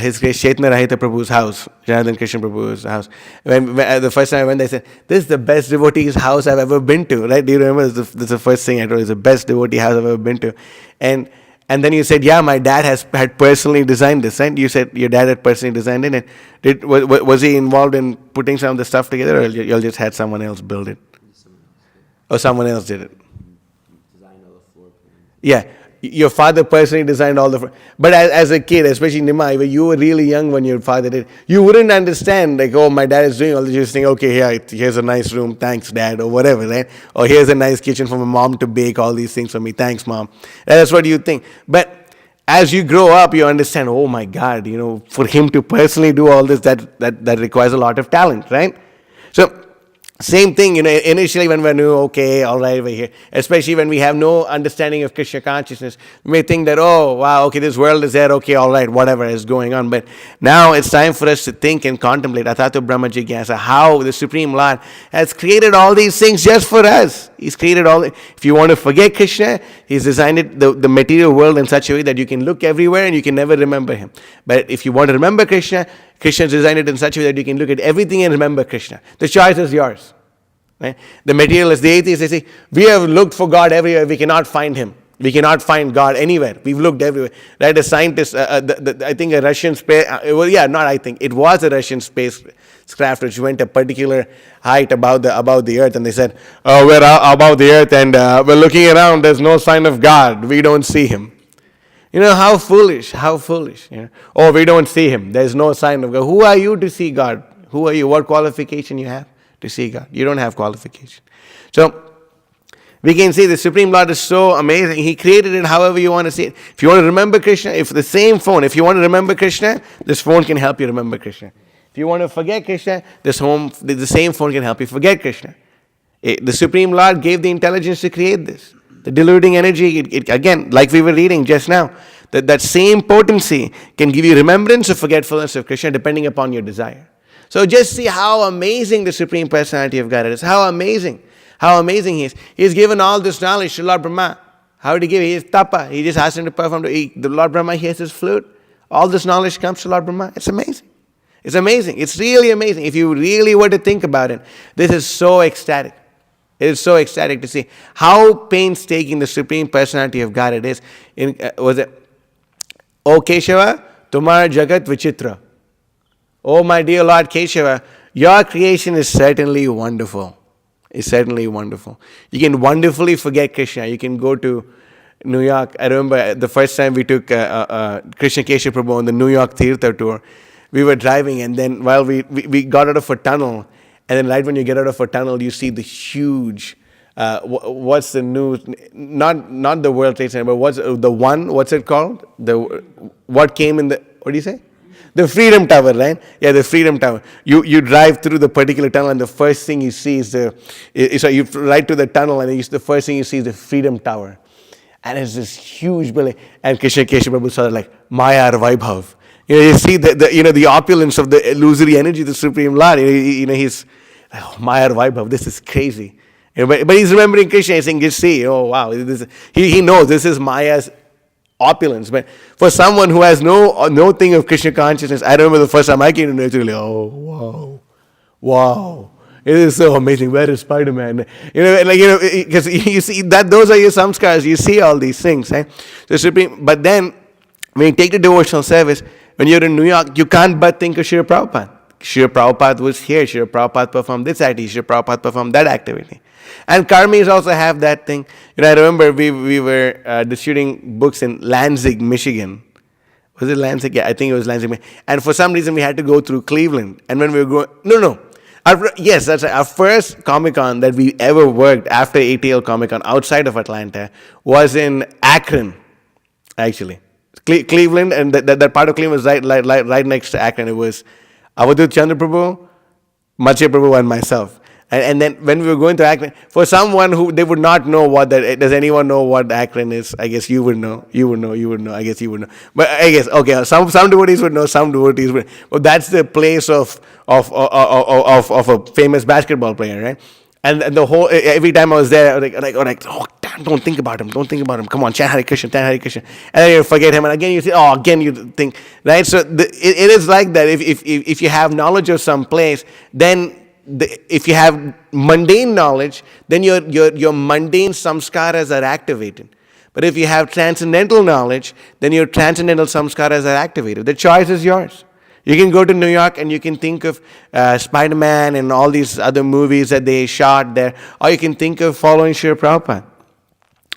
His Grace Chaitanya Rahita Prabhu's house, Janardhan Krishna Prabhu's house. When the first time I went, they said, "This is the best devotee's house I've ever been to." Right? Do you remember? This is the first thing I told you. It's the best devotee house I've ever been to. And then you said, yeah, my dad had personally designed this, right? You said your dad had personally designed it. And was he involved in putting some of the stuff together, or you all just had someone else build it? Or someone else did it? Designed all the floor plans. Yeah. Your father personally designed all the... But as a kid, especially Nima, when you were really young when your father did, you wouldn't understand, like, my dad is doing all this. You just think, okay, here's a nice room, thanks, Dad, or whatever, right? Or here's a nice kitchen for my mom to bake all these things for me, thanks, Mom. That's what you think. But as you grow up, you understand, oh my God, for him to personally do all this, that requires a lot of talent, right? So... same thing, initially when we're new, okay, all right, we're here. Especially when we have no understanding of Krishna consciousness, we may think that, oh, wow, okay, this world is there, okay, all right, whatever is going on. But now it's time for us to think and contemplate, Athato Brahma Jigyasa, how the Supreme Lord has created all these things just for us. He's created if you want to forget Krishna, He's designed it, the material world in such a way that you can look everywhere and you can never remember Him. But if you want to remember Krishna's designed it in such a way that you can look at everything and remember Krishna. The choice is yours. Right? The materialists, the atheists, they say, we have looked for God everywhere, we cannot find him. We cannot find God anywhere. We've looked everywhere. Right? A scientist, I think a Russian space, it was a Russian spacecraft which went a particular height above the earth, and they said, oh, we're above the earth and we're looking around, there's no sign of God, we don't see him. You know, how foolish. You know? Oh, we don't see him, there's no sign of God. Who are you to see God? Who are you? What qualification you have to see God? You don't have qualification. So, we can see the Supreme Lord is so amazing. He created it however you want to see it. If you want to remember Krishna, if you want to remember Krishna, this phone can help you remember Krishna. If you want to forget Krishna, the same phone can help you forget Krishna. The Supreme Lord gave the intelligence to create this. The diluting energy, again, like we were reading just now, that same potency can give you remembrance or forgetfulness of Krishna depending upon your desire. So just see how amazing the Supreme Personality of Godhead is. How amazing he is. He has given all this knowledge to Lord Brahma. How did he give it? He is tapa. He just asked him to perform. The Lord Brahma hears his flute. All this knowledge comes to Lord Brahma. It's amazing. It's amazing. It's really amazing. If you really were to think about it, this is so ecstatic. It is so ecstatic to see how painstaking the Supreme Personality of Godhead is. Was it, O Keshava, Tumar Jagat Vichitra. Oh, my dear Lord Keshava, your creation is certainly wonderful. It's certainly wonderful. You can wonderfully forget Krishna. You can go to New York. I remember the first time we took Krishna Kesha Prabhu on the New York Tirtha tour. We were driving, and then while we got out of a tunnel, and then right when you get out of a tunnel, you see the huge, what's the new, not the World Trade Center, but what's it called? What came in the, what do you say? The Freedom Tower, right? Yeah, the Freedom Tower. You drive through the particular tunnel, and the first thing you see is you ride to the tunnel, and the first thing you see is the Freedom Tower. And it's this huge building. And Krishna Kesha Prabhu saw it like, Maya Vaibhav. You see the opulence of the illusory energy of the Supreme Lord. He's like, oh, Maya Vaibhav, this is crazy. But he's remembering Krishna. He's saying, you see, oh wow. He knows this is Maya's opulence. But for someone who has no thing of Krishna consciousness, I remember the first time I came to know it, really, oh wow, it is so amazing. Where is Spider-Man? Because you see that those are your samskars. You see all these things, right? But then when you take the devotional service, when you're in New York, you can't but think of Srila Prabhupada. Srila Prabhupada was here. Srila Prabhupada performed this activity. Srila Prabhupada performed that activity. And Karmis also have that thing. I remember we were distributing books in Lansing, Michigan. Was it Lansing? Yeah, I think it was Lansing. And for some reason, we had to go through Cleveland. And when we were going, yes, that's right. Our first Comic-Con that we ever worked after ATL Comic-Con outside of Atlanta was in Akron, actually. Cleveland, and that part of Cleveland was right next to Akron. It was Avadut Chandra Prabhu, Matsya Prabhu, and myself. And then when we were going to Akron, for someone who they would not know does anyone know what Akron is? I guess you would know. You would know. I guess you would know. But I guess, okay, some devotees would know, some devotees would. Well, that's the place of a famous basketball player, right? And the whole, every time I was there, I was like, oh, damn, don't think about him. Come on, chant Hare Krishna. And then you forget him, and again you say, oh, again you think, right? So it is like that. If you have knowledge of some place, then if you have mundane knowledge, then your mundane samskaras are activated. But if you have transcendental knowledge, then your transcendental samskaras are activated. The choice is yours. You can go to New York and you can think of Spider-Man and all these other movies that they shot there, or you can think of following Srila Prabhupada.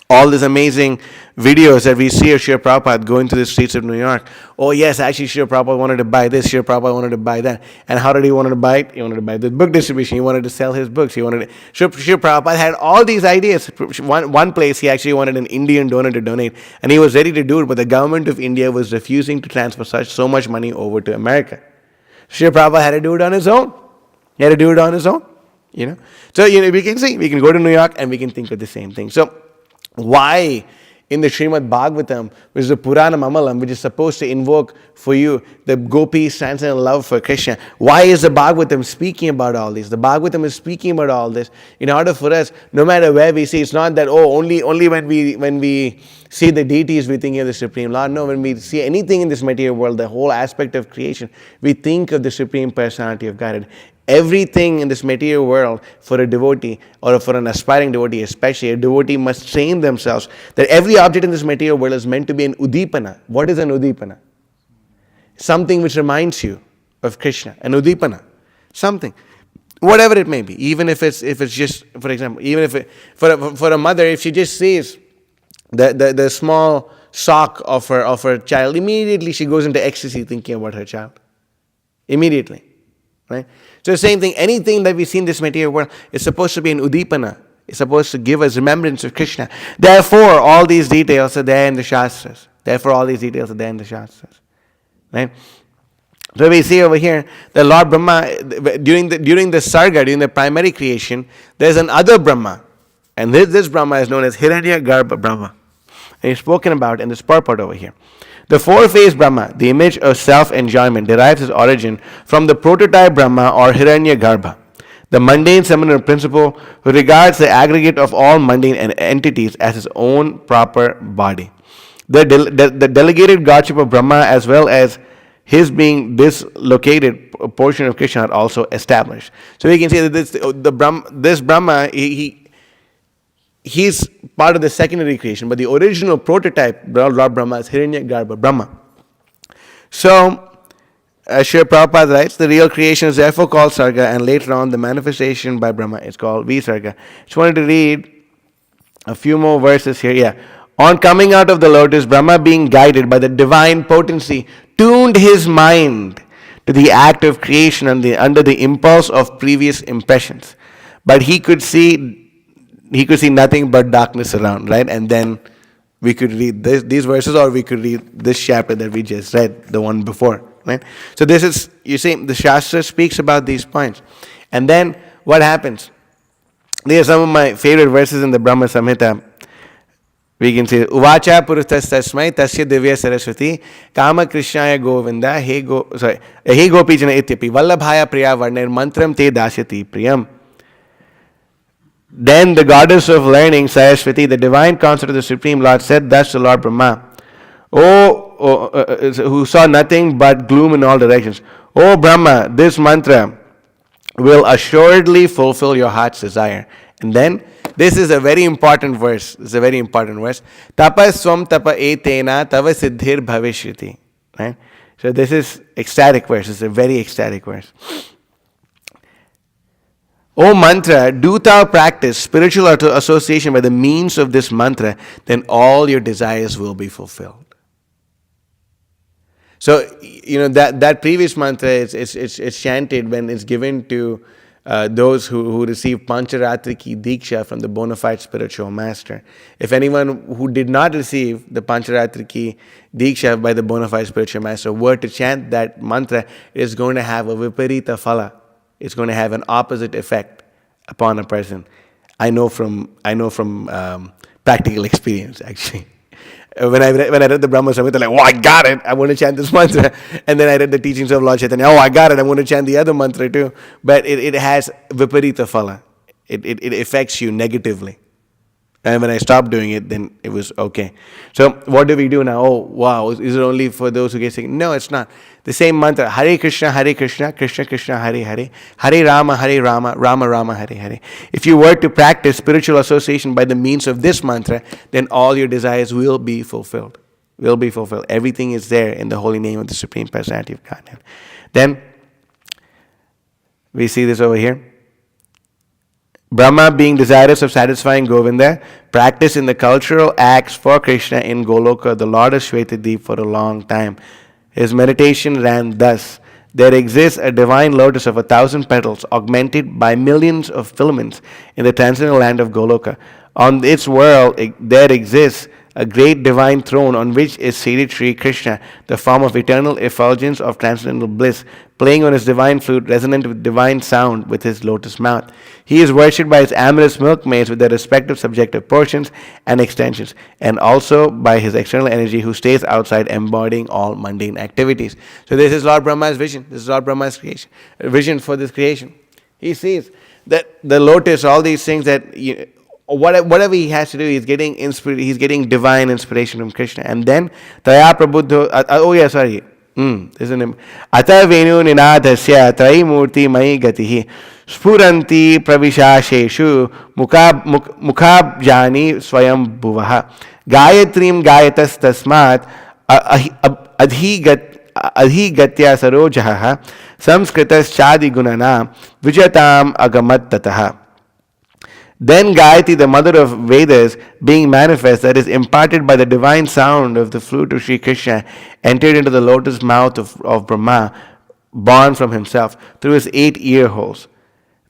All these amazing videos that we see of Srila Prabhupada going through the streets of New York. Oh yes, actually Srila Prabhupada wanted to buy this, Srila Prabhupada wanted to buy that. And how did he want to buy it? He wanted to buy the book distribution. He wanted to sell his books. Srila Prabhupada had all these ideas. One place he actually wanted an Indian donor to donate, and he was ready to do it, but the government of India was refusing to transfer so much money over to America. Srila Prabhupada had to do it on his own. So we can see, we can go to New York and we can think of the same thing. So why in the Srīmad Bhagavatam, which is the Purana Mamalam, which is supposed to invoke for you the gopis' transcendental love for Krishna, why is the Bhagavatam speaking about all this? The Bhagavatam is speaking about all this in order for us, no matter where we see, it's not that, only when we see the deities we think of the Supreme Lord. No, when we see anything in this material world, the whole aspect of creation, we think of the Supreme Personality of Godhead. everything in this material world for a devotee or for an aspiring devotee, especially a devotee must train themselves that every object in this material world is meant to be an udipana. What is an udipana? Something which reminds you of Krishna. An udipana. Something. Whatever it may be. Even if it's just, for example, even if for a mother, if she just sees the small sock of her child, immediately she goes into ecstasy thinking about her child. Immediately. Right? So the same thing, anything that we see in this material world is supposed to be an udipana. It's supposed to give us remembrance of Krishna. Therefore, all these details are there in the Shastras. Right? So we see over here, the Lord Brahma, during the Sarga, during the primary creation, there's another Brahma. And this Brahma is known as Hiranyagarbha Brahma. And he's spoken about in this purport over here. The four-faced Brahma, the image of self-enjoyment, derives its origin from the prototype Brahma or Hiranyagarbha, the mundane seminal principle who regards the aggregate of all mundane entities as his own proper body. The delegated godship of Brahma as well as his being dislocated portion of Krishna are also established. So we can see that this Brahma, he's part of the secondary creation, but the original prototype, Lord Brahma, is Hiranyagarbha Brahma. So, Srila Prabhupada writes, the real creation is therefore called Sarga, and later on the manifestation by Brahma is called Visarga. Just wanted to read a few more verses here. Yeah. On coming out of the lotus, Brahma, being guided by the divine potency, tuned his mind to the act of creation under the impulse of previous impressions. But he could see nothing but darkness around, right? And then we could read these verses, or we could read this chapter that we just read, the one before, right? So this is, you see, the Shastra speaks about these points. And then what happens? These are some of my favorite verses in the Brahma Samhita. We can say, Uvacha Purustas Tasmai Tasya Divya Saraswati Kama Krishnaya Govinda He Gopijana Ityapi Vallabhaya Priya Varner Mantram Te Dasyati Priyam. Then the goddess of learning, Saraswati, the divine consort of the Supreme Lord, said thus to Lord Brahma, who saw nothing but gloom in all directions, O Brahma, this mantra will assuredly fulfill your heart's desire. And then, this is a very important verse. Tapa swam tapa etena tava siddhir bhavishyati. Right? So this is ecstatic verse. It's a very ecstatic verse. O mantra, do thou practice spiritual association by the means of this mantra, then all your desires will be fulfilled. So, that previous mantra is chanted when it's given to those who receive Pancharatri ki Diksha from the bona fide spiritual master. If anyone who did not receive the Pancharatri ki Diksha by the bona fide spiritual master were to chant that mantra, it is going to have a viparita phala. It's going to have an opposite effect upon a person. I know from practical experience, actually. When I read the Brahma Samhita, like, I got it, I want to chant this mantra. And then I read the teachings of Lord Chaitanya, I got it, I want to chant the other mantra too. But it has viparita phala. It affects you negatively. And when I stopped doing it, then it was okay. So what do we do now? Oh, wow, is it only for those who get sick? No, it's not. The same mantra, Hare Krishna, Krishna Krishna, Hare Hare, Hare Rama, Rama Rama, Hare Hare. If you were to practice spiritual association by the means of this mantra, then all your desires will be fulfilled. Everything is there in the holy name of the Supreme Personality of Godhead. Then, we see this over here. Brahma, being desirous of satisfying Govinda, practiced in the cultural acts for Krishna in Goloka, the Lord of Shwetadeep, for a long time. His meditation ran thus. There exists a divine lotus of 1,000 petals, augmented by millions of filaments in the transcendental land of Goloka. On its world, there exists a great divine throne on which is seated Sri Krishna, the form of eternal effulgence of transcendental bliss, playing on his divine flute, resonant with divine sound with his lotus mouth. He is worshipped by his amorous milkmaids with their respective subjective portions and extensions, and also by his external energy who stays outside, embodying all mundane activities. So this is Lord Brahma's vision. This is Lord Brahma's creation, vision for this creation. He sees that the lotus, all these things that whatever he has to do, he's getting divine inspiration from Krishna. And then Taya Prabuddho, Ata venu ninadasya traimurti mai gatihi spuranti pravishasheshu mukhabjani swayam bhuvaha gayatrim gayatas tasmat adhigatya sarojaha samskritas chadi gunana vijatam agamat tataha. Then Gayatri, the mother of Vedas, being manifest, that is imparted by the divine sound of the flute of Sri Krishna, entered into the lotus mouth of Brahma, born from himself, through his 8 ear holes.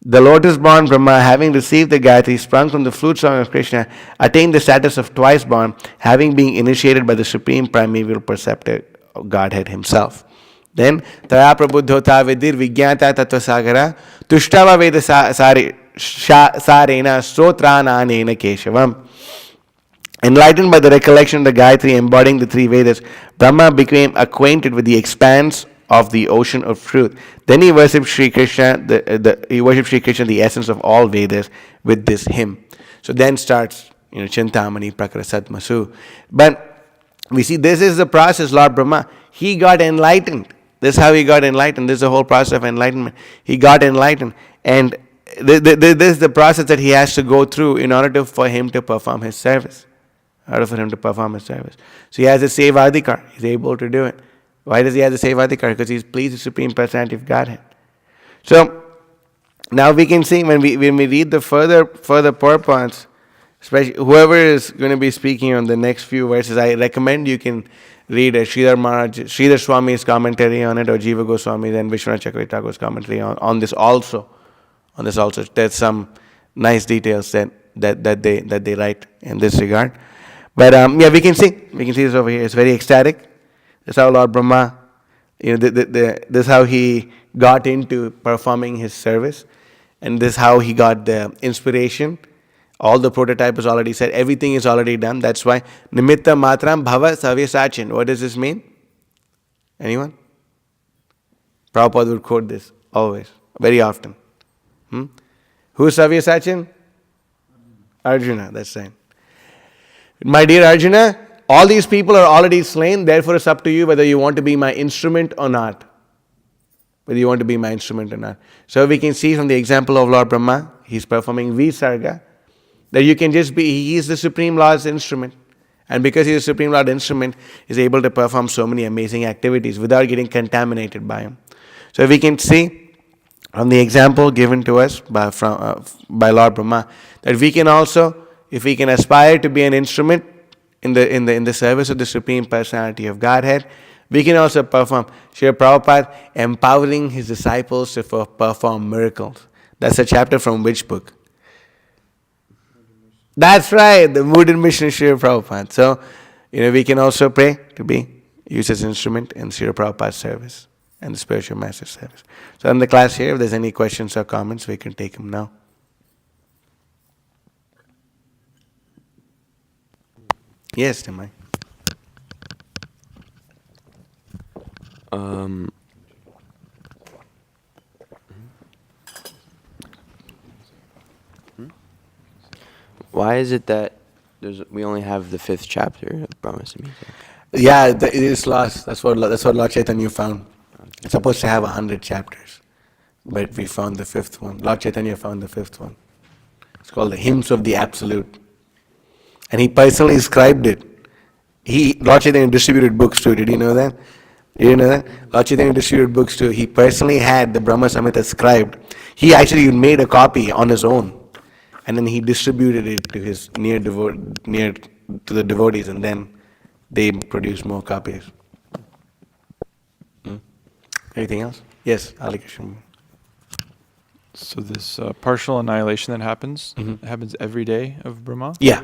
The lotus-born Brahma, having received the Gayatri, sprung from the flute song of Krishna, attained the status of twice-born, having been initiated by the supreme primeval perceptive Godhead himself. Then, Taya Prabhuddhota Vidir Vijnata Tattva Sagara, Tushtava Veda Sari. Sarena Stotrananena Keshavam. Enlightened by the recollection of the Gayatri embodying the 3 Vedas, Brahma became acquainted with the expanse of the ocean of truth. Then he worshipped Sri Krishna, the essence of all Vedas, with this hymn. So then starts, Chintamani Prakrasat Masu. But we see this is the process, Lord Brahma. He got enlightened. This is how he got enlightened. This is the whole process of enlightenment. He got enlightened. And this is the process that he has to go through in order for him to perform his service. So he has a Sevadikar. He's able to do it. Why does he have the Sevadikar? Because he's pleased with the Supreme Personality of Godhead. So now we can see when we read the further purports, especially whoever is going to be speaking on the next few verses, I recommend you can read Sridhar Swami's commentary on it, or Jiva Goswami's and Vishwanath Chakravarti Thakur's commentary on this also. There's some nice details that they write in this regard. But we can see this over here. It's very ecstatic. That's how Lord Brahma, this is how he got into performing his service, and this is how he got the inspiration. All the prototype is already said. Everything is already done. That's why Nimitta Matram Bhava Savyasachin. What does this mean? Anyone? Prabhupada would quote this always, very often. Who's Savyasachin? Arjuna, that's right. My dear Arjuna, all these people are already slain, therefore it's up to you whether you want to be my instrument or not. So we can see from the example of Lord Brahma, he's performing Visarga, that you can just be, he is the Supreme Lord's instrument. And because he is the Supreme Lord's instrument, he's able to perform so many amazing activities without getting contaminated by him. So we can see from the example given to us by Lord Brahma, that we can also, if we can aspire to be an instrument in the service of the Supreme Personality of Godhead, we can also perform. Srila Prabhupada empowering his disciples to perform miracles. That's a chapter from which book? That's right, the Mood and Mission of Srila Prabhupada. So, we can also pray to be used as an instrument in Srila Prabhupada's service and the spiritual master's service. So in the class here, if there's any questions or comments, we can take them now. Yes, Timai. Why is it that we only have the 5th chapter of Brahma Samhita? Yeah, it is lost. That's what Lord Chaitanya found. It's supposed to have 100 chapters, but we found the 5th one. Lord Chaitanya found the 5th one. It's called the Hymns of the Absolute, and he personally scribed it. Lord Chaitanya distributed books too. Did you know that? Lord Chaitanya distributed books too. He personally had the Brahma Samhita scribed. He actually made a copy on his own, and then he distributed it to his near to the devotees, and then they produced more copies. Anything else? Yes, Ali Krishna. So this partial annihilation that happens, it happens every day of Brahma? Yeah,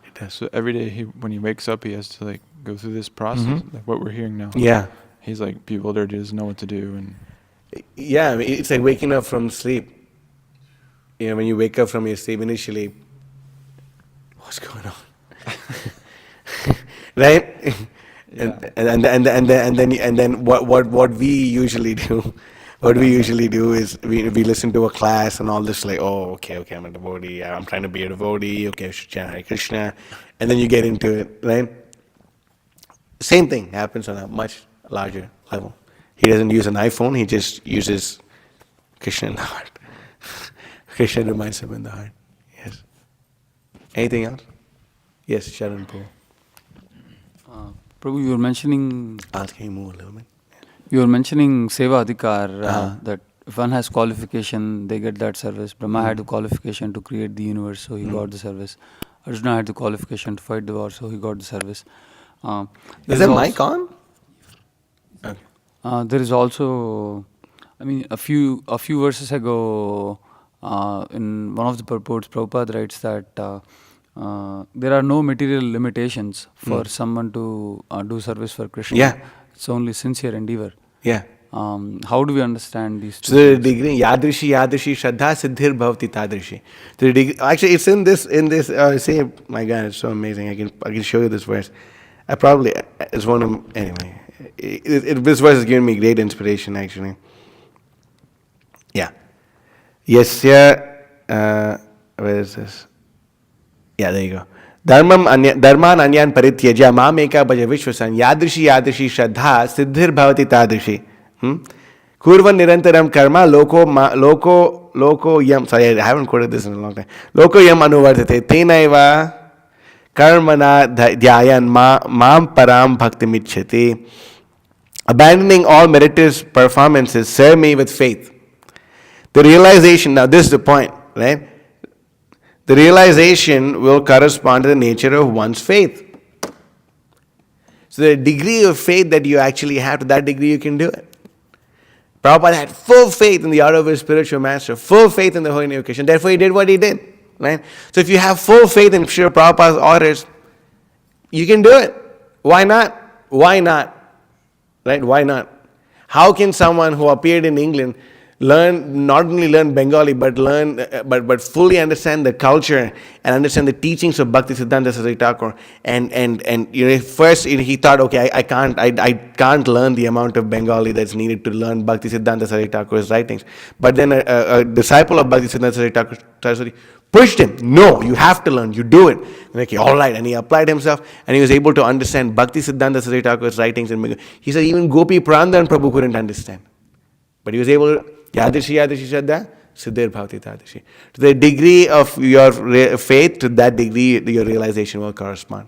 it does. So every day when he wakes up, he has to go through this process, like what we're hearing now. Yeah. He's bewildered, he doesn't know what to do. And yeah, it's like waking up from sleep. When you wake up from your sleep initially, what's going on? Right? Yeah. And then what we usually do, is we listen to a class and all this okay, I'm a devotee, I'm trying to be a devotee, okay, Hare Krishna, and then you get into it, right? Same thing happens on a much larger level. He doesn't use an iPhone, he just uses Krishna in the heart. Krishna reminds him in the heart. Yes. Anything else? Yes, Sharan Prabhu. Prabhu, you were mentioning. Can you move a little bit? You were mentioning Seva Adhikar, that if one has qualification, they get that service. Brahma had the qualification to create the universe, so he got the service. Arjuna had the qualification to fight the war, so he got the service. Is that mic on? Okay. There is also, I mean, a few verses ago, in one of the purports, Prabhupada writes that there are no material limitations for someone to do service for Krishna. Yeah. It's only sincere endeavor. Yeah. How do we understand these two? So the degree yadrishi shraddha siddhir bhavati tadrishi. The degree, actually, it's in this. Say, my God, it's so amazing. I can show you this verse. I probably it's one of anyway. This verse has given me great inspiration. Actually, yeah. Yasya, where is this? Yeah, there you go. Dharman anyan parityajya mameka bhaja vishwasan yadrishi shraddha siddhir bhavati tadrishi. Kurva nirantaram karma loko yam. Sorry, I haven't quoted this in a long time. Loko yam anuvartate tenaiva karmana dhyayan mam param bhakti michhati. Abandoning all meritorious performances, serve me with faith. The realization, now this is the point, right? The realization will correspond to the nature of one's faith. So the degree of faith that you actually have, to that degree you can do it. Prabhupada had full faith in the order of his spiritual master, full faith in the holy name of Krishna. Therefore, he did what he did. Right? So if you have full faith in Srila Prabhupada's orders, you can do it. Why not? Why not? Right? Why not? How can someone who appeared in England not only learn Bengali, but fully understand the culture and understand the teachings of Bhakti Siddhanta Saraswati Thakur? And first he thought, okay, I can't learn the amount of Bengali that's needed to learn Bhakti Siddhanta Saraswati Thakur's writings. But then a disciple of Bhakti Siddhanta Saraswati pushed him. No, you have to learn. You do it. And okay, all right. And he applied himself, and he was able to understand Bhakti Siddhanta Saraswati Thakur's writings. And he said even Gopi Prandan Prabhu couldn't understand, but he was able to. Yadrishi shraddha siddhir bhavati tadrishi. To the degree of your faith, to that degree your realization will correspond.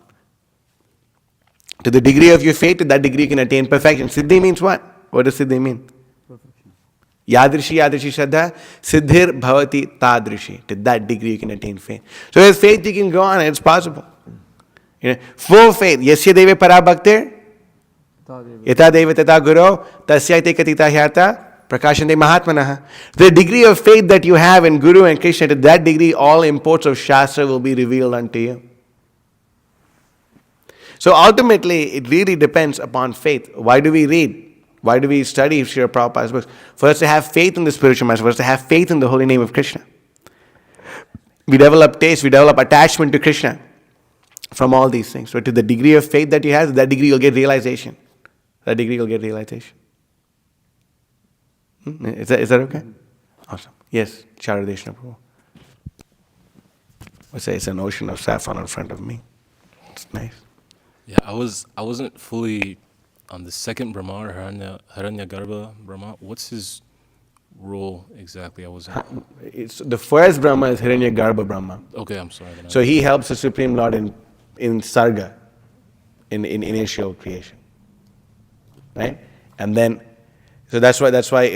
To the degree of your faith, to that degree you can attain perfection. Siddhi means what? What does siddhi mean? Perfection. Yadrishi shraddha siddhir bhavati tadrishi. To that degree you can attain faith. So with faith you can go on, and it's possible. Full faith. Yasya deve para bhaktir yata deva tata guru tasyaite katita hyata Prakashante Mahatmanaha. The degree of faith that you have in Guru and Krishna, to that degree all imports of Shastra will be revealed unto you. So ultimately, it really depends upon faith. Why do we read? Why do we study Srila Prabhupada's books? For us to have faith in the spiritual master, for us to have faith in the holy name of Krishna. We develop taste, we develop attachment to Krishna from all these things. So to the degree of faith that you have, that degree you'll get realization. That degree you'll get realization. Is that okay? Awesome. Yes, Charadeshna Prabhu. Let's say it's an ocean of saffron in front of me. It's nice. Yeah, I wasn't fully on the second Brahma, or Hiranyagarbha Brahma. What's his role exactly? I wasn't. It's the first Brahma is Hiranyagarbha Brahma. Okay, I'm sorry. So he helps the Supreme Lord in Sarga, in initial creation. Right? And then so that's why,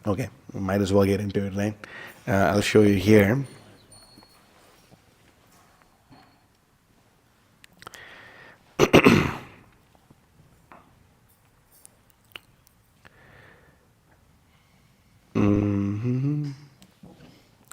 okay, we might as well get into it, right? I'll show you here.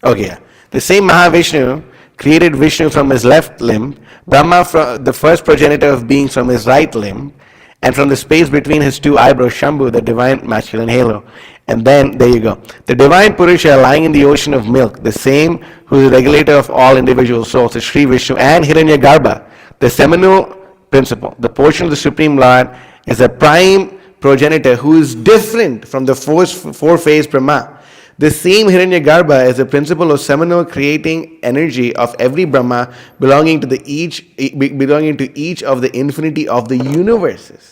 Okay, yeah. The same Mahavishnu created Vishnu from his left limb, Brahma from the first progenitor of beings from his right limb, and from the space between his two eyebrows, Shambhu, the divine masculine halo. And then, there you go. The divine Purusha lying in the ocean of milk, the same who is the regulator of all individual souls, is Sri Vishnu and Hiranyagarbha, the seminal principle. The portion of the Supreme Lord is a prime progenitor who is different from the four-phase Brahma. The same Hiranyagarbha is the principle of seminal creating energy of every Brahma belonging to each of the infinity of the universes.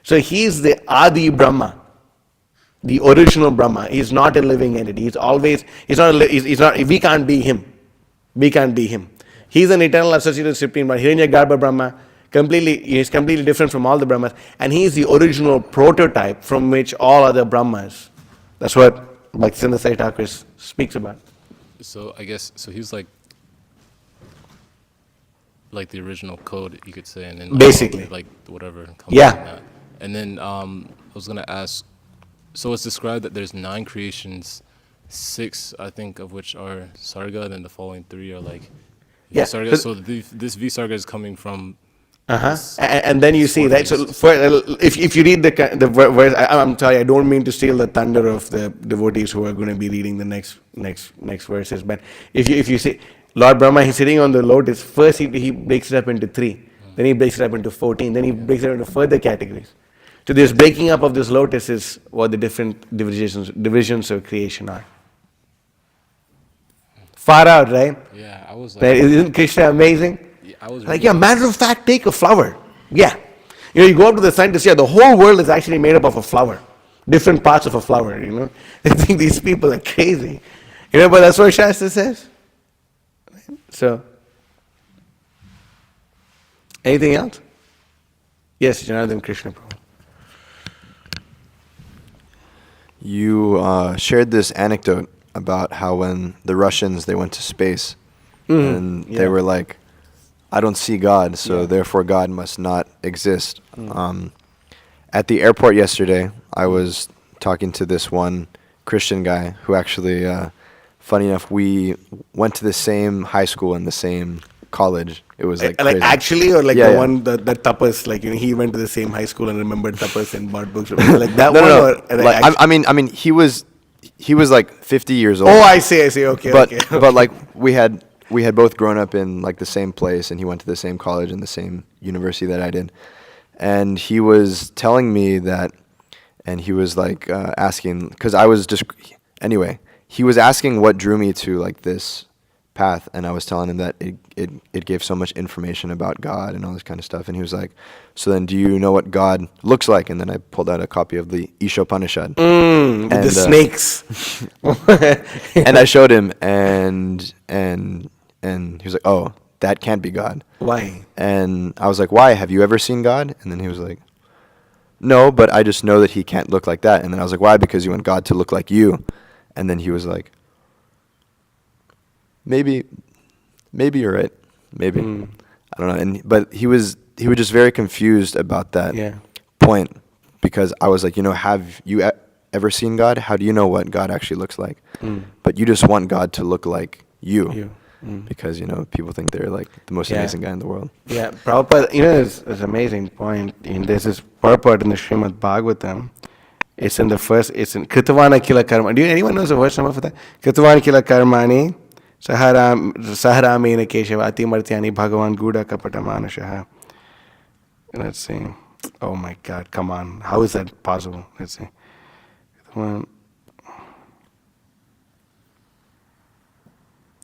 So he's the Adi Brahma, the original Brahma. He's not a living entity. He's not, we can't be him. We can't be him. He's an eternal associated supreme, but Hiranyagarbha Brahma, he's completely different from all the Brahmas. And he's the original prototype from which all other Brahmas. That's what Bhaktisiddhanta Sai Thakur speaks about. So I guess so. He's like the original code, you could say, and then Basically. like whatever comes Yeah. from that. And then I was gonna ask. So it's described that there's 9 creations, 6 I think of which are Sarga, then the following 3 are like Yeah. Visarga. So this Visarga is coming from. And then you see, right? So if you read the verse, I'm sorry, I don't mean to steal the thunder of the devotees who are going to be reading the next verses. But if you see, Lord Brahma, he's sitting on the lotus. First, he breaks it up into 3. Then he breaks it up into 14. Then he breaks it up into further categories. So this breaking up of this lotus is what the different divisions of creation are. Far out, right? Yeah, I was like. Right? Isn't Krishna amazing? I was Like, yeah, matter of fact, take a flower. Yeah. You go up to the scientists, the whole world is actually made up of a flower. Different parts of a flower, They think these people are crazy. But that's what Shastra says. So, anything else? Yes, Janardhan Krishna Prabhu. You shared this anecdote about how when the Russians, they went to space, and they were like, I don't see God, so therefore God must not exist. At the airport yesterday, I was talking to this one Christian guy who actually, funny enough, we went to the same high school and the same college. It was like crazy. Actually, or like Yeah, the yeah. one that tapas, like he went to the same high school and remembered tapas and bought books. Like that No, one. no, Or, no. Like, I mean, he was like 50 years old. oh, I see. Okay. But okay. but like we had both grown up in like the same place, and he went to the same college and the same university that I did, and he was telling me that, and he was like asking, because I was just anyway, he was asking what drew me to like this path, and I was telling him that it gave so much information about God and all this kind of stuff, and he was like, so then do you know what God looks like? And then I pulled out a copy of the Ishopanishad. With the snakes. And I showed him, and he was like, oh, that can't be God. Why? And I was like, why? Have you ever seen God? And then he was like, no, but I just know that he can't look like that. And then I was like, why? Because you want God to look like you. And then he was like, maybe you're right. Maybe. I don't know. But he was just very confused about that point, because I was like, have you ever seen God? How do you know what God actually looks like? But you just want God to look like you. Because, people think they're like the most amazing guy in the world. Yeah, Prabhupada, it's an amazing point. There's this purport in the Srīmad Bhagavatam. It's in Kritavana Kila Karma. Anyone knows the verse number for that? Kritavana Kila Karmani Saharamena Keshava Atimartyani Bhagavan Guda Kapata Manashaha. Let's see. Oh my God, come on. How is that possible? Let's see.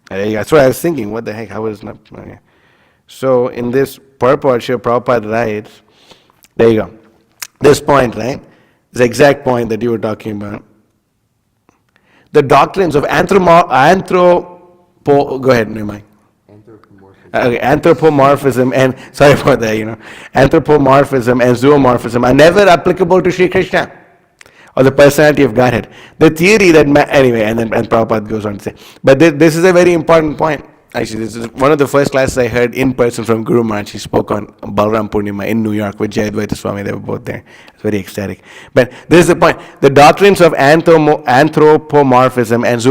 That's what I was thinking. What the heck? How is not? Okay. So in this purport, Srila Prabhupada writes, there you go. This point, right? The exact point that you were talking about. The doctrines of go ahead, Nimai. Anthropomorphism and, sorry for that, anthropomorphism and zoomorphism are never applicable to Sri Krishna or the personality of Godhead. The theory that, anyway, and Prabhupada goes on to say, but this is a very important point. Actually, this is one of the first classes I heard in person from Guru Maharaj. He spoke on Balaram Purnima in New York with Jayadvaita Swami. They were both there. It's very ecstatic. But this is the point. The doctrines of anthropomorphism and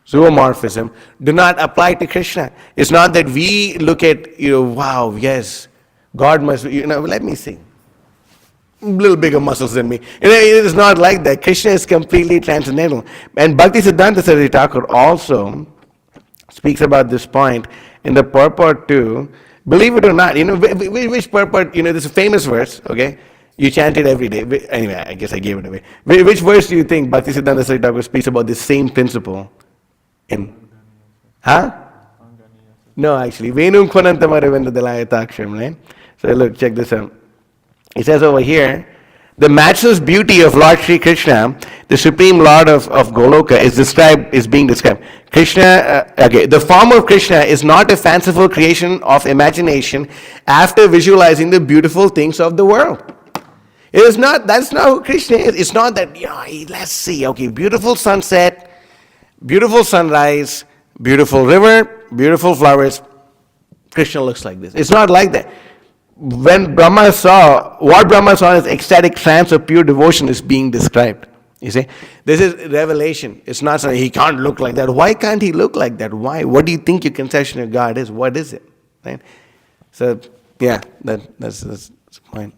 zoomorphism do not apply to Krishna. It's not that we look at, wow, yes, God must, let me see. Little bigger muscles than me. It is not like that. Krishna is completely transcendental. And Bhaktisiddhanta Saraswati Thakur also speaks about this point in the purport too. Believe it or not, which purport, there's a famous verse, okay? You chant it every day. Anyway, I guess I gave it away. Which verse do you think Bhaktisiddhanta Saraswati Thakur speaks about the same principle in? Huh? No, actually. Venum Kvanantamaravinda Dalayataksharam, right? So look, check this out. He says over here, the matchless beauty of Lord Sri Krishna, the supreme Lord of Goloka, is being described. Krishna, the form of Krishna is not a fanciful creation of imagination after visualizing the beautiful things of the world. It is not, that's not who Krishna is. It's not that, let's see, okay, beautiful sunset, beautiful sunrise, beautiful river, beautiful flowers. Krishna looks like this. It's not like that. When Brahma saw, what Brahma saw is ecstatic trance of pure devotion is being described. You see, this is revelation. It's not saying he can't look like that. Why can't he look like that? Why? What do you think your conception of God is? What is it? Right? So, yeah, that's the point.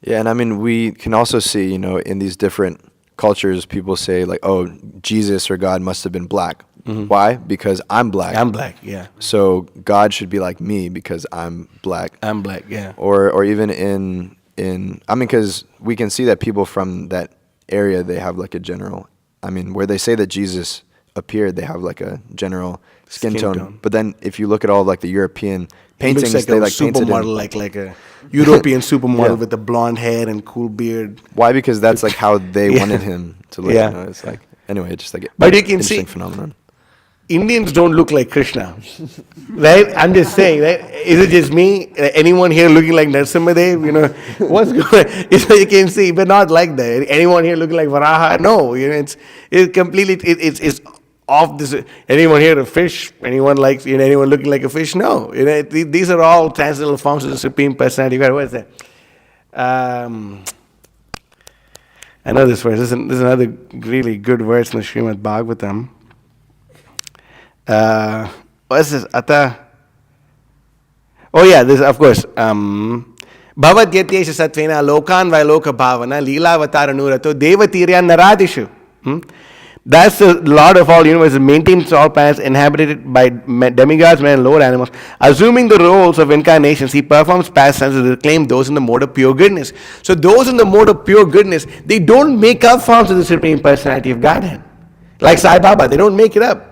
Yeah, and I mean, we can also see, in these different cultures, people say like, oh, Jesus or God must have been black. Mm-hmm. Why? Because I'm black. I'm black, yeah. So God should be like me because I'm black. I'm black, yeah. Or even because we can see that people from that area, they have like a general, where they say that Jesus appeared, they have like a general skin tone. But then if you look at all like the European paintings, like they a like painted supermodel, like a European supermodel with the blonde hair and cool beard. Why? Because that's like how they wanted him to look. Yeah. It's like, anyway, it's just like but you can interesting see phenomenon. Indians don't look like Krishna, right? I'm just saying, right? Is it just me? Anyone here looking like Narasimhadev? What's going on? You can see, but not like that. Anyone here looking like Varaha? No, it's completely, it's off this. Anyone here a fish? Anyone looking like a fish? No. These are all transcendental forms of the Supreme Personality. What is that? I know this verse. This is another really good verse in the Srīmad Bhagavatam. What is this? Oh yeah, this of course. Bhavad Yatyesha Satvena Lokan Vailoka Bhavana Leela Avatara Nurato Devatirya Naradishu. That's the Lord of all universes, maintains all planets inhabited by demigods, men, and lower animals. Assuming the roles of incarnations, he performs pastimes to reclaim those in the mode of pure goodness. So those in the mode of pure goodness, they don't make up forms of the Supreme Personality of Godhead. Like Sai Baba, they don't make it up.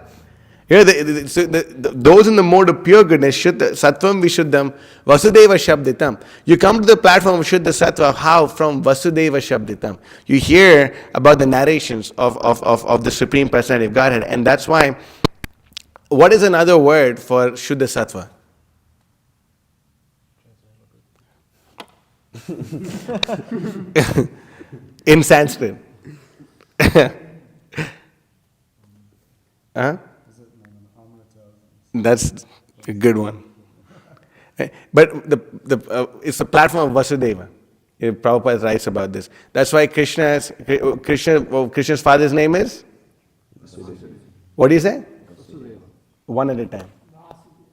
Here, those in the mode of pure goodness, Shuddha, Sattvam Vishuddham, Vasudeva Shabditam. You come to the platform of Shuddha Sattva, how? From Vasudeva Shabditam. You hear about the narrations of the Supreme Personality of Godhead. And that's why, what is another word for Shuddha Sattva? In Sanskrit. Huh? That's a good one. But it's the platform of Vasudeva. Prabhupada writes about this. That's why Krishna's father's name is? What do you say? One at a time.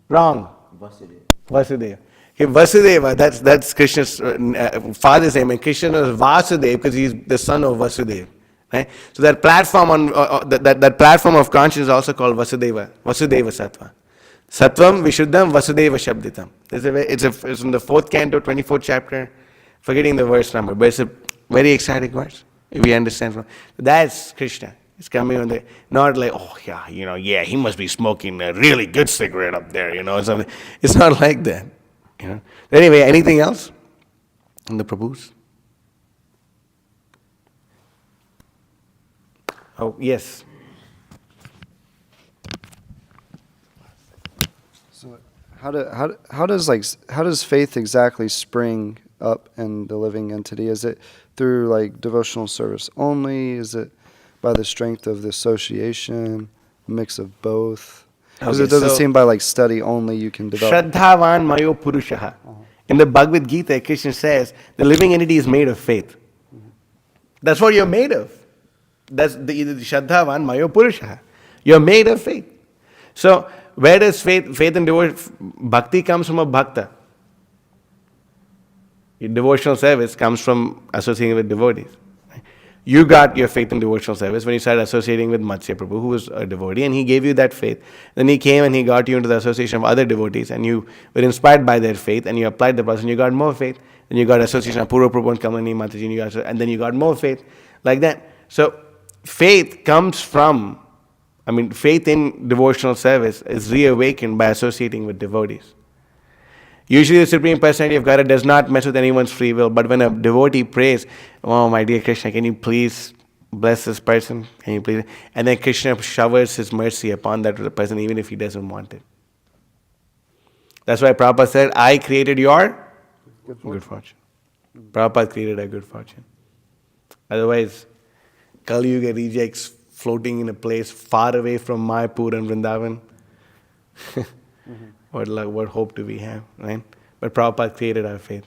Wrong. Vasudeva. Okay, Vasudeva, that's Krishna's father's name, and Krishna is Vasudeva because he's the son of Vasudeva. Right? So that platform that platform of consciousness is also called Vasudeva Sattva. Sattvam Vishuddham Vasudeva Shabditam. It's in the 4th canto, 24th chapter. Forgetting the verse number, but it's a very exciting verse. If we understand that's Krishna. It's coming on not like, oh yeah, he must be smoking a really good cigarette up there, something. It's not like that. Anyway, anything else in the Prabhus? Oh yes. So how does faith exactly spring up in the living entity? Is it through like devotional service only? Is it by the strength of the association, a mix of both? Because it doesn't seem by like study only you can develop. Shraddhavan Mayo Purushaha. In the Bhagavad Gita, Krishna says the living entity is made of faith. That's what you're made of. That's the Shraddhavan Mayo Purushaha. You're made of faith. So where does faith and devotion, bhakti comes from a bhakta. Your devotional service comes from associating with devotees. You got your faith in devotional service when you started associating with Mahotsaha Prabhu, who was a devotee, and he gave you that faith. Then he came and he got you into the association of other devotees, and you were inspired by their faith, and you applied the process, and you got more faith. Then you got association of Purva Prabhu and Kamalini Mataji, and then you got more faith, like that. So faith comes from, faith in devotional service is reawakened by associating with devotees. Usually the Supreme Personality of Godhead does not mess with anyone's free will, but when a devotee prays, oh my dear Krishna, can you please bless this person? Can you please? And then Krishna showers his mercy upon that person even if he doesn't want it. That's why Prabhupada said, I created your good fortune. Prabhupada created our good fortune. Otherwise, Kali Yuga rejects floating in a place far away from Mayapur and Vrindavan. What hope do we have, right? But Prabhupada created our faith.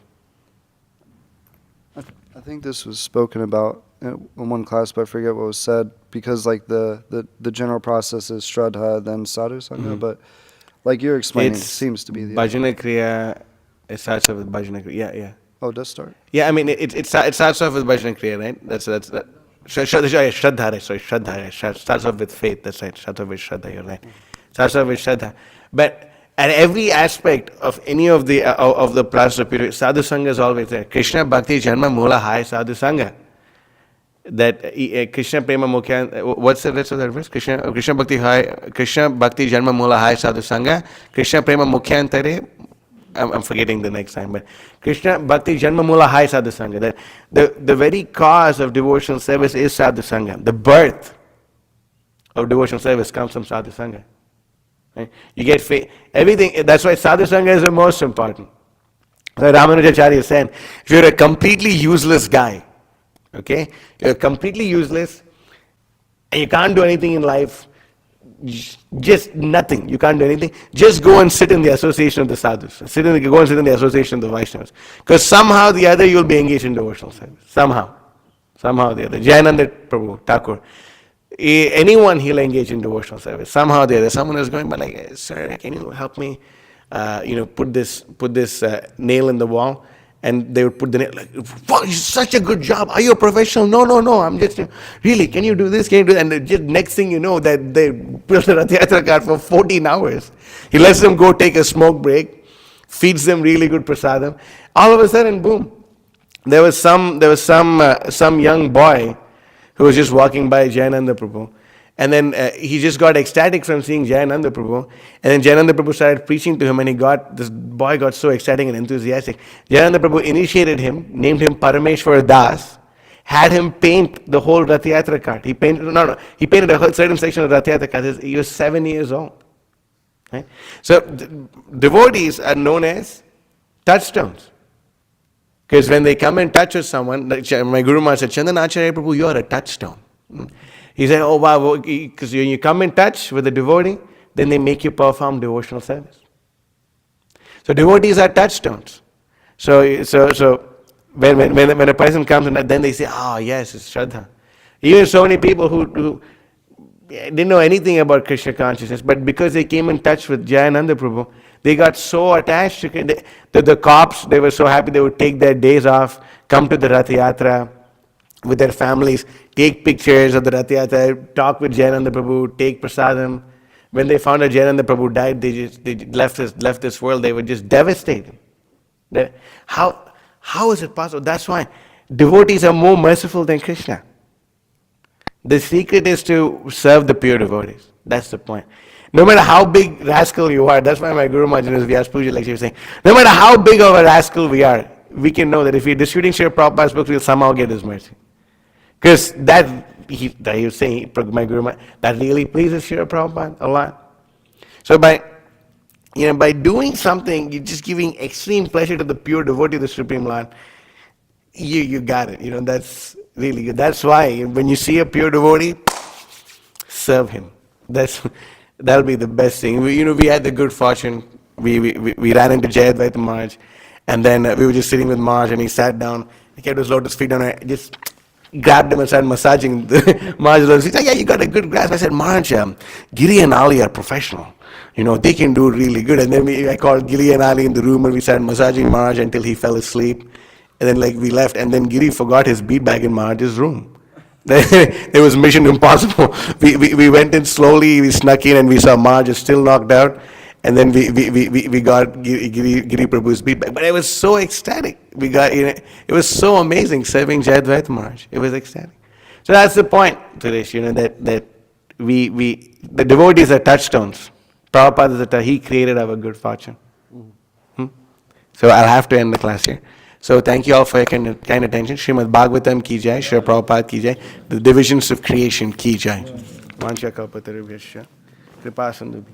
I think this was spoken about in one class, but I forget what was said, because like the general process is Shraddha, then Sadhu Sangha, but like you're explaining, it seems to be the Bhajana Kriya, it starts off with Bhajana Kriya, yeah. Oh, it does start? Yeah, I mean, it starts off with Bhajana Kriya, right? That's Shraddha, right? Sorry, Shraddha, starts off with faith, that's right, starts off with Shraddha, you're right. Starts off with Shraddha. But at every aspect of any of the process of purity, Sadhu Sangha is always there. Krishna Bhakti Janma Mula Hai Sadhu Sangha. That Krishna Prema Mukhya, what's the rest of that verse? Krishna Bhakti Janma Mula Hai Sadhu Sangha. Krishna Prema Mukhyantare. I'm forgetting the next time, but Krishna Bhakti Janma Mula Hai Sadhu Sangha. That the very cause of devotional service is Sadhu Sangha. The birth of devotional service comes from Sadhu Sangha. Right? You get faith. Everything. That's why Sadhu Sangha is the most important. So Ramanujacharya said, if you're a completely useless guy, okay, you're completely useless, and you can't do anything in life, just nothing, you can't do anything, just go and sit in the association of the sadhus, go and sit in the association of the Vaishnavas, because somehow or the other you'll be engaged in devotional service, somehow or the other. Jayananda Prabhu, Thakur, anyone he'll engage in devotional service, somehow or the other. Someone is going, but like, sir, can you help me, put this nail in the wall? And they would put the nail, like, wow, it's such a good job. Are you a professional? No, I'm just, really, can you do this? Can you do that? And just next thing you know, that they built a Rath Yatra cart for 14 hours. He lets them go take a smoke break, feeds them really good prasadam. All of a sudden, boom, there was some young boy who was just walking by Jayananda Prabhu. And then he just got ecstatic from seeing Jayananda Prabhu. And then Jayananda Prabhu started preaching to him, and this boy got so ecstatic and enthusiastic. Jayananda Prabhu initiated him, named him Parameshwar Das, had him paint the whole Rath Yatra cart. He painted a whole certain section of Rath Yatra cart. He was 7 years old. Right? So devotees are known as touchstones. Because when they come and touch with someone, like my Guru Maharaj said, Chandan Acharya Prabhu, you are a touchstone. He said, oh wow, because when you come in touch with the devotee, then they make you perform devotional service. So devotees are touchstones. So when a person comes and then they say, yes, it's Shraddha. Even so many people who didn't know anything about Krishna consciousness, but because they came in touch with Jayananda Prabhu, they got so attached to the cops. They were so happy they would take their days off, come to the Rath Yatra with their families, take pictures of the Rath Yatra, talk with Jayananda Prabhu, take prasadam. When they found out Jayananda Prabhu died, they left this world. They were just devastated. How is it possible? That's why devotees are more merciful than Krishna. The secret is to serve the pure devotees. That's the point. No matter how big rascal you are, that's why my Guru Maharaj in his Vyas Puja lecture was saying, no matter how big of a rascal we are, we can know that if we're distributing Srila Prabhupada's books, we'll somehow get his mercy. Because he was saying, my Guru Maharaj, that really pleases Srila Prabhupada a lot. So by doing something, you're just giving extreme pleasure to the pure devotee of the Supreme Lord. You got it. That's really good. That's why when you see a pure devotee, serve him. That'll be the best thing. We had the good fortune. We ran into Jayadvaita Maharaj, and then we were just sitting with Maharaj, and he sat down. He kept his lotus feet down. I just grabbed him and started massaging the Maharaj's lotus feet. He said, yeah, you got a good grasp. I said, Maharaj, Giri and Ali are professional. They can do really good. And then I called Giri and Ali in the room, and we started massaging Maharaj until he fell asleep. And then we left, and then Giri forgot his bead bag in Maharaj's room. It was mission impossible. We went in slowly, we snuck in, and we saw Maharaj is still knocked out. And then we got Giri Prabhu's bead bag. But it was so ecstatic. It was so amazing serving Jayadvaita Maharaj. It was ecstatic. So that's the point, Suresh, that the devotees are touchstones. Prabhupada he created our good fortune. So I'll have to end the class here. So thank you all for your kind attention. Srīmad Bhagavatam ki jai, Srila Prabhupada ki jai, the divisions of creation ki jai. Vancha kalpatarubhyascha, kripa sindhu.